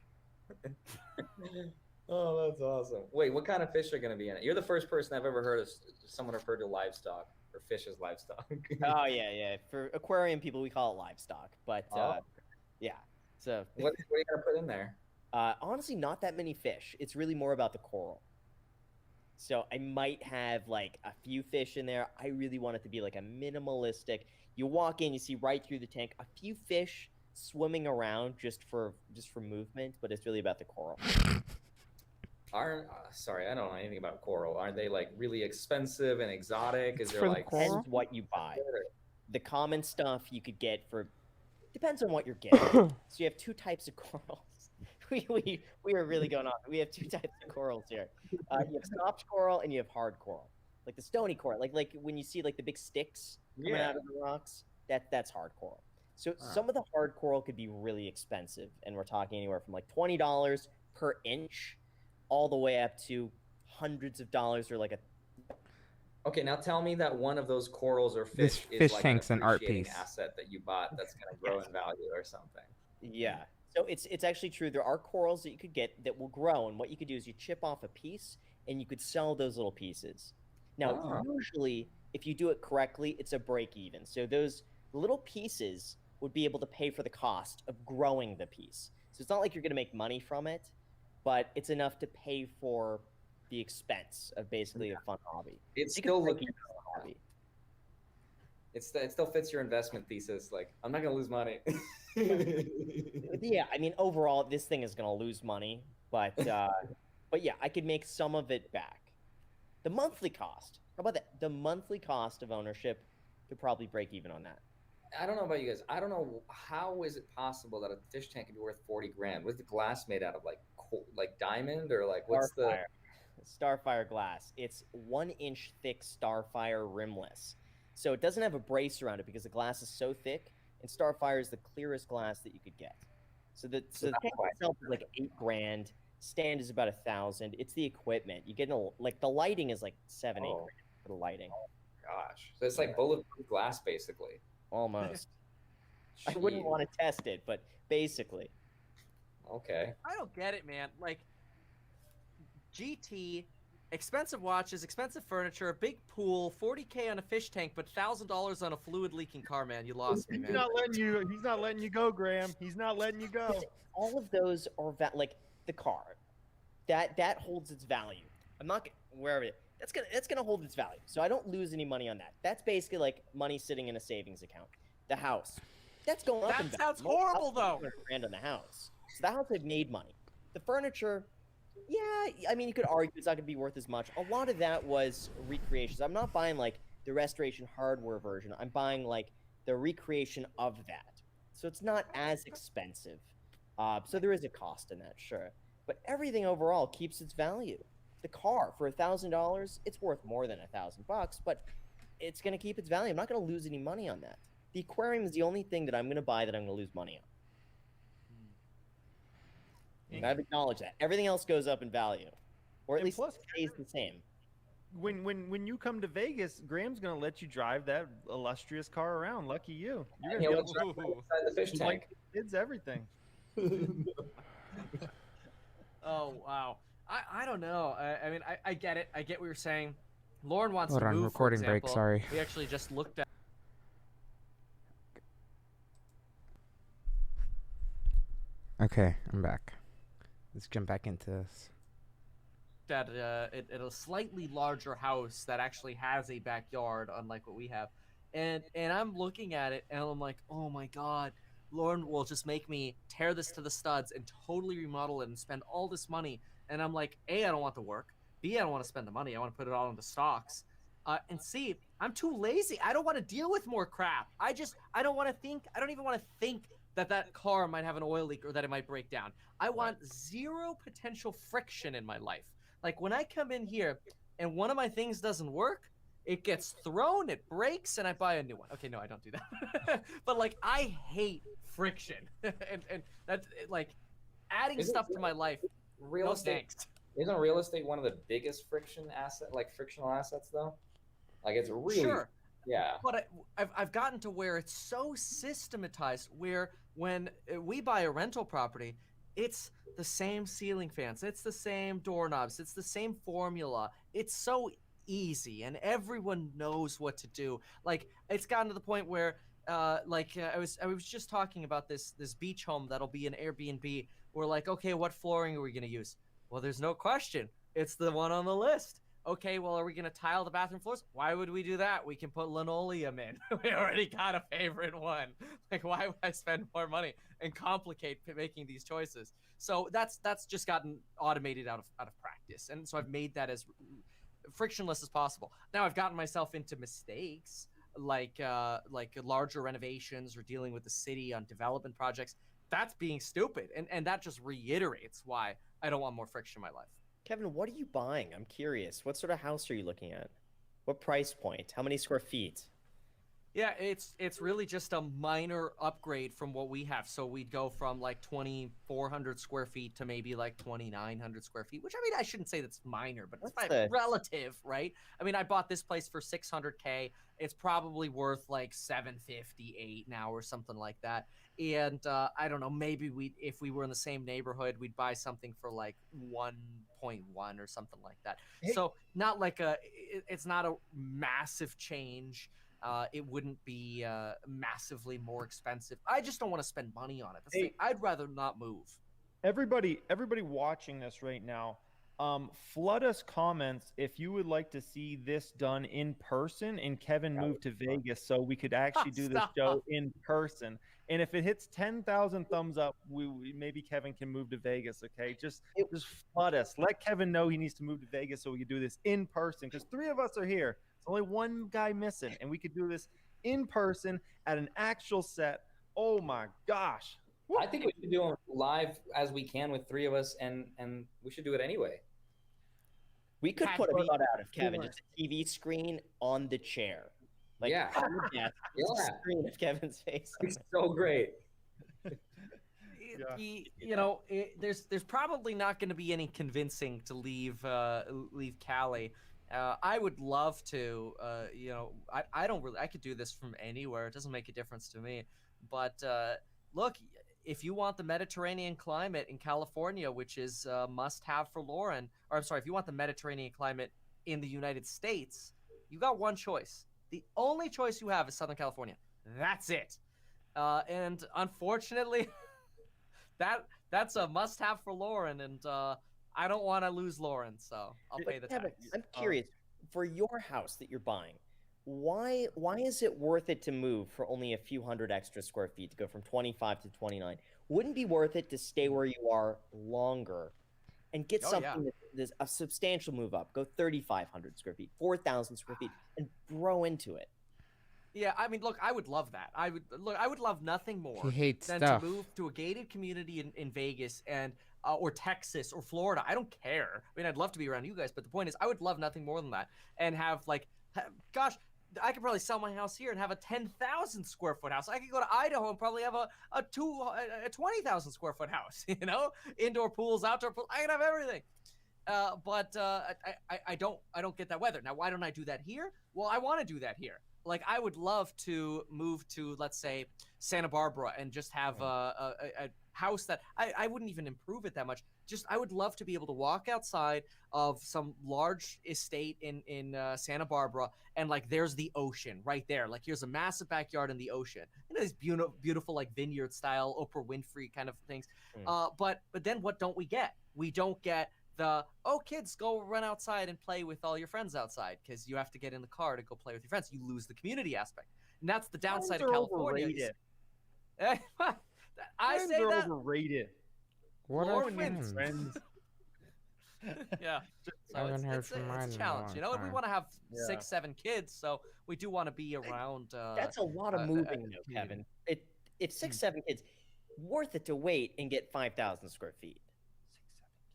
Oh, that's awesome. Wait, what kind of fish are going to be in it? You're the first person I've ever heard of someone refer to livestock or fish as livestock. Oh yeah. For aquarium people, we call it livestock, but yeah. So what are you going to put in there? honestly, not that many fish. It's really more about the coral. So I might have like a few fish in there. I really want it to be like a minimalistic. You walk in, you see right through the tank, a few fish swimming around just for movement, but it's really about the coral. Sorry, I don't know anything about coral. Are they like really expensive and exotic? Is there for the like coral? Depends what you buy. The common stuff you could get for depends on what you're getting. So you have two types of corals. We are really going on. We have two types of corals here. You have soft coral and you have hard coral, like the stony coral, like when you see like the big sticks coming out of the rocks. That's hard coral. So some of the hard coral could be really expensive, and we're talking anywhere from like $20 per inch, all the way up to hundreds of dollars or like a. Okay, now tell me that one of those corals or This fish is fish like tank's an art appreciating piece. asset that you bought that's going to grow in value or something. Yeah. So it's actually true. There are corals that you could get that will grow, and what you could do is you chip off a piece, and you could sell those little pieces. Now, usually, if you do it correctly, it's a break even. So those little pieces would be able to pay for the cost of growing the piece. So it's not like you're going to make money from it, but it's enough to pay for the expense of basically a fun hobby. It's You still could break looking. even on a hobby. It still fits your investment thesis. Like, I'm not going to lose money. Yeah, I mean, overall, this thing is going to lose money, but yeah, I could make some of it back. The monthly cost, how about that? The monthly cost of ownership could probably break even on that. I don't know about you guys. I don't know how is it possible that a fish tank could be worth 40 grand? What's the glass made out of? Like diamond or like what's Starfire. Starfire glass. It's 1 inch thick Starfire rimless. So it doesn't have a brace around it because the glass is so thick, and Starfire is the clearest glass that you could get. So the tank itself is like $8 grand. Stand is about $1,000. It's the equipment. You get like the lighting is like $7-8 grand for the lighting. Gosh, so it's like bulletproof glass basically. Almost. I wouldn't want to test it, but basically. Okay. I don't get it, man. Like, GT, expensive watches, expensive furniture, a big pool, $40K on a fish tank, but $1,000 on a fluid leaking car, man. You lost me, man. He's not letting you go, Graham. He's not letting you go. All of those are like the car. That holds its value. I'm not wherever it. That's gonna hold its value. So I don't lose any money on that. That's basically like money sitting in a savings account. The house, that's going up. That sounds horrible, though. $100,000 on the house. So the house had made money. The furniture, yeah, I mean you could argue it's not gonna be worth as much. A lot of that was recreations. I'm not buying like the restoration hardware version. I'm buying like the recreation of that. So it's not as expensive. So there is a cost in that, sure. But everything overall keeps its value. The car for $1,000, it's worth more than $1,000, but it's going to keep its value. I'm not going to lose any money on that. The aquarium is the only thing that I'm going to buy that I'm going to lose money on. And I've acknowledged that. Everything else goes up in value, or at least plus, stays the same. When you come to Vegas, Graham's gonna let you drive that illustrious car around. Lucky you. You're He'll gonna be able drive inside the fish to tank. kids everything. Oh, wow. I don't know. I mean, I get it. I get what you're saying. Lauren wants Hold to on, move, recording for break, example. sorry. We actually just looked at Okay, I'm back. Let's jump back into this. at a slightly larger house that actually has a backyard, unlike what we have. And I'm looking at it, and I'm like, oh my god, Lauren will just make me tear this to the studs and totally remodel it and spend all this money. And I'm like, A, I don't want the work. B, I don't want to spend the money. I want to put it all into stocks. And C, I'm too lazy. I don't want to deal with more crap. I don't want to think. I don't even want to think that car might have an oil leak or that it might break down. I want zero potential friction in my life. Like when I come in here and one of my things doesn't work, it gets thrown, it breaks, and I buy a new one. Okay, no, I don't do that. But like, I hate friction, and that's like adding stuff to my life. Real estate. Isn't real estate one of the biggest frictional assets though? Like it's really sure. Yeah. But I've gotten to where it's so systematized where when we buy a rental property, it's the same ceiling fans, it's the same doorknobs, it's the same formula. It's so easy and everyone knows what to do. Like it's gotten to the point where I was just talking about this beach home that'll be an Airbnb. We're like, okay, what flooring are we going to use? Well, there's no question. It's the one on the list. Okay, well, are we going to tile the bathroom floors? Why would we do that? We can put linoleum in. We already got a favorite one. Like, why would I spend more money and complicate making these choices? So that's just gotten automated out of practice. And so I've made that as frictionless as possible. Now I've gotten myself into mistakes like larger renovations or dealing with the city on development projects. That's being stupid. And that just reiterates why I don't want more friction in my life. Kevin, what are you buying? I'm curious. What sort of house are you looking at? What price point? How many square feet? Yeah, it's really just a minor upgrade from what we have. So we'd go from like 2,400 square feet to maybe like 2,900 square feet, which I mean, I shouldn't say that's minor, but it's relative, right? I mean, I bought this place for $600K. It's probably worth like $758 now or something like that. And I don't know, maybe if we were in the same neighborhood, we'd buy something for like 1.1 or something like that. Hey. So not like it's not a massive change. It wouldn't be massively more expensive. I just don't want to spend money on it. That's the thing. I'd rather not move. Everybody watching this right now, flood us comments if you would like to see this done in person and Kevin moved to Vegas so we could actually do this show in person. And if it hits 10,000 thumbs up, we maybe Kevin can move to Vegas. Okay, just flood us. Let Kevin know he needs to move to Vegas so we can do this in person because 3 of us are here. It's only one guy missing, and we could do this in person at an actual set. Oh my gosh! I think we should do it live as we can with 3 of us, and we should do it anyway. We could put a shot out of Kevin, just a TV screen on the chair. Like, yeah. Screen of Kevin's face. It's so great. There's probably not going to be any convincing to leave Cali. I would love to, I could do this from anywhere. It doesn't make a difference to me. But look, if you want the Mediterranean climate in California, which is must have for Lauren, or I'm sorry, if you want the Mediterranean climate in the United States, you got one choice. The only choice you have is Southern California. That's it. And unfortunately, that's a must have for Lauren. And I don't want to lose Lauren, so I'll pay the tax. I'm curious, for your house that you're buying, why is it worth it to move for only a few hundred extra square feet to go from 25 to 29? Wouldn't it be worth it to stay where you are longer and get something that's a substantial move up? Go 3,500 square feet, 4,000 square feet, and grow into it. Yeah, I mean, look, I would love that. I would love nothing more than to move to a gated community in Vegas and or Texas or Florida. I don't care. I mean, I'd love to be around you guys, but the point is, I would love nothing more than that. And have gosh, I could probably sell my house here and have a 10,000 square foot house. I could go to Idaho and probably have a 20,000 square foot house. You know, indoor pools, outdoor pools. I could have everything. But I don't get that weather. Now, why don't I do that here? Well, I want to do that here. Like, I would love to move to, let's say, Santa Barbara and just have a house that I wouldn't even improve it that much. Just, I would love to be able to walk outside of some large estate in Santa Barbara and, like, there's the ocean right there. Like, here's a massive backyard in the ocean. You know, these beautiful like vineyard style Oprah Winfrey kind of things. But then what don't we get? We don't get kids, go run outside and play with all your friends outside because you have to get in the car to go play with your friends. You lose the community aspect. And that's the downside of California. Overrated. I say that. Overrated. What are friends? Yeah. I haven't heard It's from mine a in a challenge, long you know. And we time. want to have Yeah. 6, 7 kids, so we do want to be around. That's a lot of moving, though, Kevin. If 6, 7 kids, worth it to wait and get 5,000 square feet.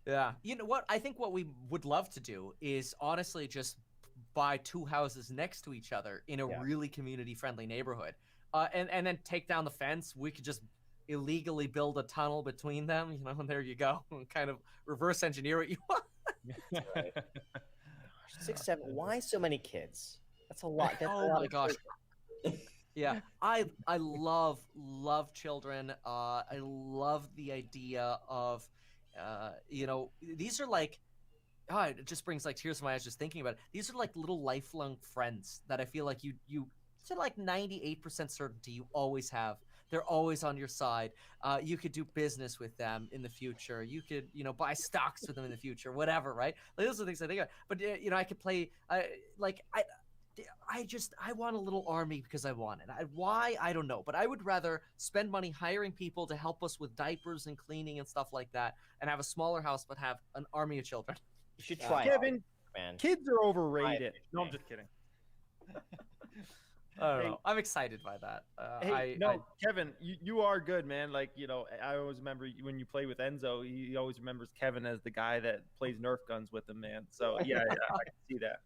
Yeah. You know what? I think what we would love to do is honestly just buy 2 houses next to each other in a really community-friendly neighborhood, and then take down the fence. We could just illegally build a tunnel between them, you know, and there you go, and kind of reverse engineer what you want. Right. 6, 7. Why so many kids? That's a lot. That's a Oh lot my of gosh. children. Yeah, I love children. I love the idea of, you know, these are like, it just brings like tears to my eyes just thinking about it. These are like little lifelong friends that I feel like you to like 98% certainty you always have. They're always on your side. You could do business with them in the future. You could, you know, buy stocks with them in the future, whatever, right? Like, those are the things I think of. But you know, I could play. I want a little army because I want it. Why? I don't know. But I would rather spend money hiring people to help us with diapers and cleaning and stuff like that, and have a smaller house, but have an army of children. You should try it, Kevin, man. kids are overrated. No, I'm just kidding. I don't know. I'm excited by that. Kevin, you are good, man. Like, you know, I always remember when you play with Enzo, he always remembers Kevin as the guy that plays Nerf guns with him, man. So yeah, I can see that.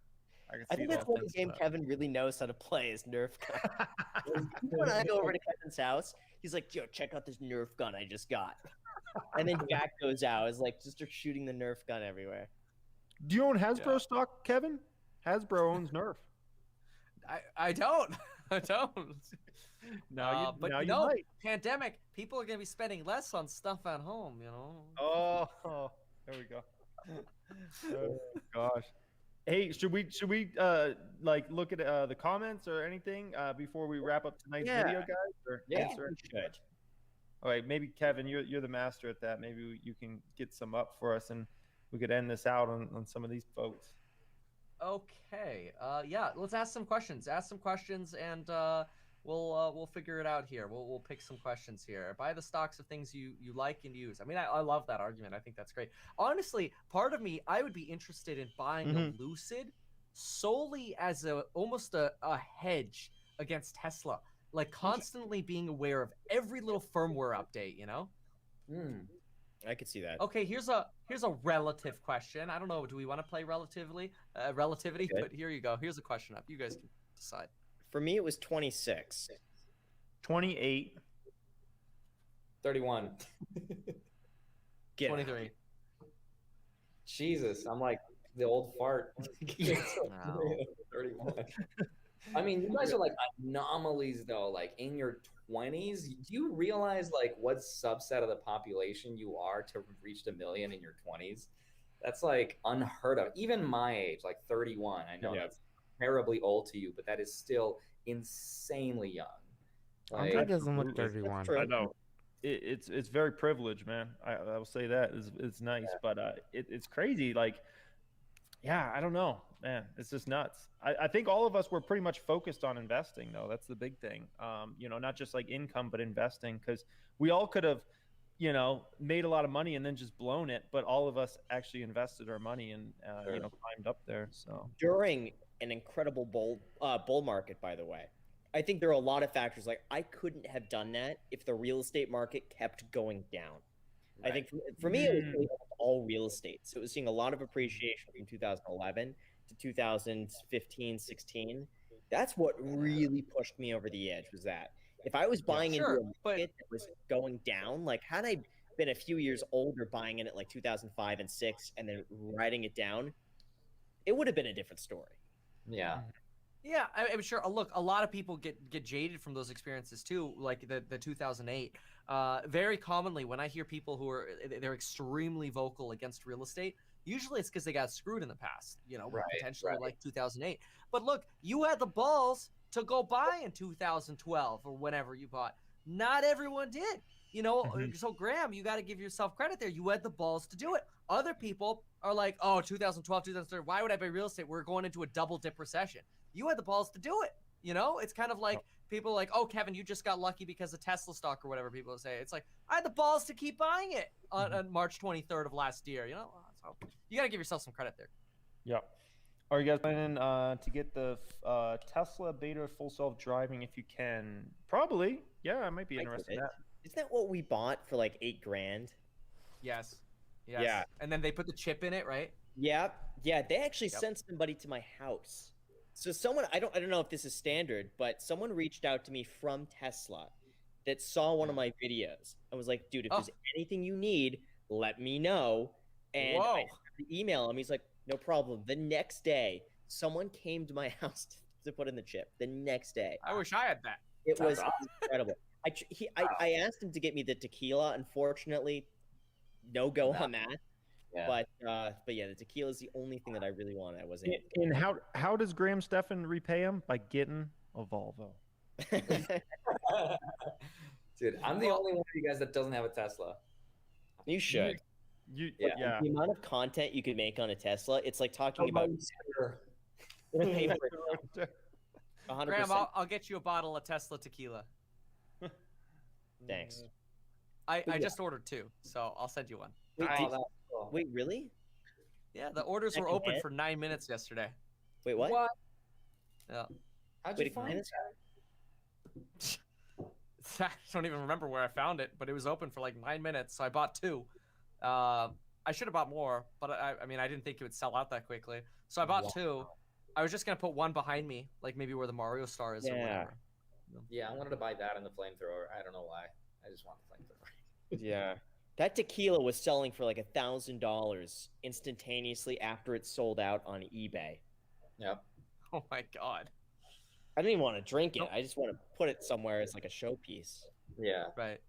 I think that's one game Kevin really knows how to play is Nerf gun. When I go over to Kevin's house, he's like, "Yo, check out this Nerf gun I just got." And then Jack goes out, is like, just start shooting the Nerf gun everywhere. Do you own Hasbro stock, Kevin? Hasbro owns Nerf. I don't. I don't. No, but now you you know, might. pandemic, people are gonna be spending less on stuff at home. You know. Oh, there we go. Oh gosh. Hey, should we like look at the comments or anything before we wrap up tonight's video, guys? Or Yeah, answer we should. All right, maybe Kevin, you're the master at that. Maybe you can get some up for us, and we could end this out on some of these folks. Okay. Yeah. Let's ask some questions. Ask some questions, and we'll figure it out here. We'll pick some questions here. Buy the stocks of things you like and use. I mean, I love that argument. I think that's great. Honestly, part of me, I would be interested in buying a Lucid solely as almost a hedge against Tesla, like constantly being aware of every little firmware update. You know. I could see that. Okay, here's a relative question. I don't know. Do we want to play relativity? Okay. But here you go. Here's a question up. You guys can decide. For me, it was 26. 28. 31. 23. Jesus, I'm like the old fart. Wow. 31. I mean, you guys are like anomalies though. Like in your 20s, do you realize like what subset of the population you are to have reached 1 million in your 20s? That's like unheard of. Even my age, like 31. I know that's terribly old to you, but that is still insanely young. Like, Andre doesn't look 31. I know. It's very privileged, man. I will say that it's nice, but it's crazy. Like, yeah, I don't know, man. It's just nuts. I think all of us were pretty much focused on investing, though. That's the big thing. You know, not just like income, but investing, because we all could have, you know, made a lot of money and then just blown it, but all of us actually invested our money and you know, climbed up there. So during an incredible bull market, by the way, I think there are a lot of factors. Like, I couldn't have done that if the real estate market kept going down. Right. I think for me, it was really all real estate. So it was seeing a lot of appreciation from 2011 to 2015, 16. That's what really pushed me over the edge, was that. If I was buying into a market that was going down, like had I been a few years older buying in at like 2005 and 6 and then writing it down, it would have been a different story. Yeah. Yeah, I'm sure. Look, a lot of people get jaded from those experiences too, like the 2008. Very commonly, when I hear people who they're extremely vocal against real estate, usually it's because they got screwed in the past, you know, potentially like 2008. But look, you had the balls to go buy in 2012 or whenever you bought. Not everyone did. You know, so Graham, you got to give yourself credit there. You had the balls to do it. Other people are like, oh, 2012, 2013, why would I buy real estate? We're going into a double dip recession. You had the balls to do it. You know, it's kind of like people like, oh, Kevin, you just got lucky because of Tesla stock or whatever people say. It's like, I had the balls to keep buying it on March 23rd of last year. You know, So you got to give yourself some credit there. Yep. Are you guys planning to get the Tesla Beta full self-driving if you can? Probably. Yeah, I might be interested in that. Isn't that what we bought for like $8,000? Yes. Yeah. And then they put the chip in it, right? Yeah. They actually sent somebody to my house. So someone, I don't know if this is standard, but someone reached out to me from Tesla that saw one of my videos. I was like, dude, if there's anything you need, let me know. And I had to email him. He's like, no problem. The next day, someone came to my house to put in the chip. The next day. I wish I had that. It was incredible. I asked him to get me the tequila. Unfortunately, no go on that. Yeah. But yeah, the tequila is the only thing that I really wanted. I wasn't. And how does Graham Stephan repay him? By getting a Volvo. Dude, I'm the only one of you guys that doesn't have a Tesla. You should. Yeah. The amount of content you could make on a Tesla, it's like talking about. Pay for it. 100%. Graham, I'll get you a bottle of Tesla tequila. Thanks. I just ordered 2, so I'll send you one. Wait, really? Yeah, the orders were open for 9 minutes yesterday. Wait, what? Yeah. How'd you find it? I don't even remember where I found it, but it was open for like 9 minutes, so I bought 2. I should have bought more, but I mean, I didn't think it would sell out that quickly. So I bought 2. I was just going to put one behind me, like maybe where the Mario star is or whatever. Yeah, I wanted to buy that and the flamethrower. I don't know why. I just want the flamethrower. Yeah. That tequila was selling for like $1,000 instantaneously after it sold out on eBay. Yep. Oh my God. I don't even want to drink it. I just want to put it somewhere as like a showpiece. Yeah. Right.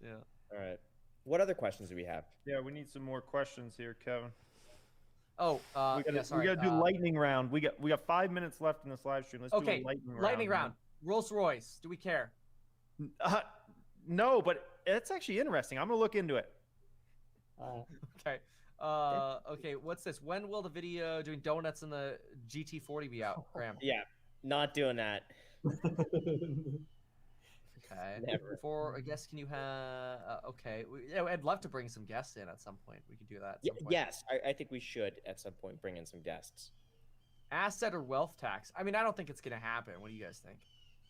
Yeah. All right. What other questions do we have? Yeah, we need some more questions here, Kevin. Oh, we gotta do lightning round. We got 5 minutes left in this live stream. Let's do a lightning round. Rolls Royce. Do we care? No, but it's actually interesting. I'm gonna look into it. Okay. Okay. What's this? When will the video doing donuts in the GT40 be out, Graham? Yeah, not doing that. Okay. Never. For a guest, can you have? Okay. I'd love to bring some guests in at some point. We could do that. Yes, I think we should at some point bring in some guests. Asset or wealth tax? I mean, I don't think it's gonna happen. What do you guys think?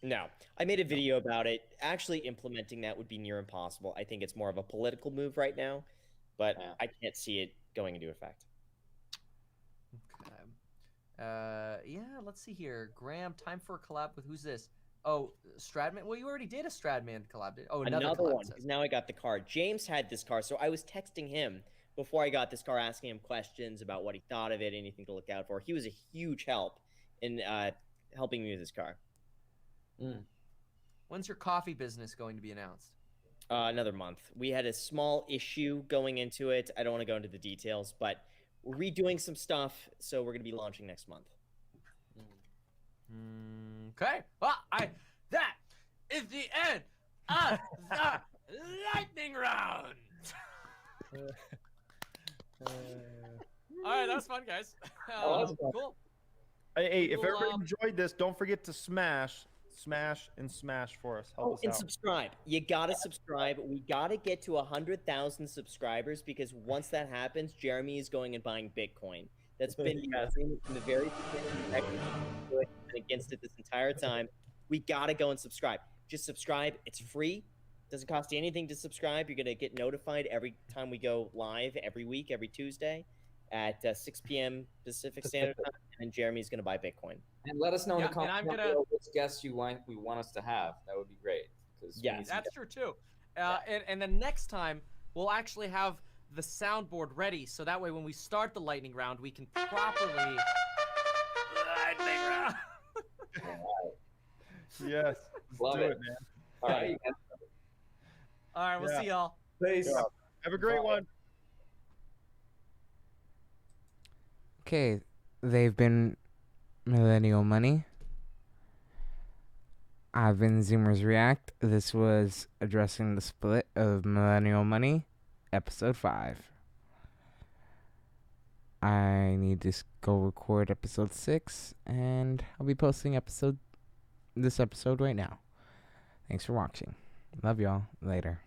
No, I made a video about it. Actually, implementing that would be near impossible. I think it's more of a political move right now, but I can't see it going into effect. Okay. Yeah. Let's see here. Graham, time for a collab with who's this? Oh, Stradman. Well, you already did a Stradman collab. Oh, another one. Because now I got the car. James had this car, so I was texting him before I got this car, asking him questions about what he thought of it, anything to look out for. He was a huge help in helping me with this car. When's your coffee business going to be announced? Another month. We had a small issue going into it. I don't want to go into the details, but we're redoing some stuff, so we're going to be launching next month. Okay. Well, that is the end of the lightning round. All right, that was fun, guys. Cool. Hey, if everybody enjoyed this, don't forget to smash for us. Help us out. Subscribe. You gotta subscribe. We gotta get to 100,000 subscribers, because once that happens, Jeremy is going and buying Bitcoin. That's been from the very beginning. Against it this entire time. We gotta go and subscribe. Just subscribe. It's free. Doesn't cost you anything to subscribe. You're gonna get notified every time we go live every week, every Tuesday at 6 p.m. Pacific Standard Time. And Jeremy's gonna buy Bitcoin. And let us know in the comments which guests we want us to have. That would be great. Yeah, that's true too. And then next time we'll actually have the soundboard ready, so that way when we start the lightning round, we can properly lightning round. Yes. Love it, man. All right. All right, we'll see y'all. Peace. Yeah. Have a great one. Okay, they've been Millennial Money. I've been Zoomers React. This was addressing the split of Millennial Money, episode 5. I need to go record episode 6, and I'll be posting this episode right now. Thanks for watching. Love y'all. Later.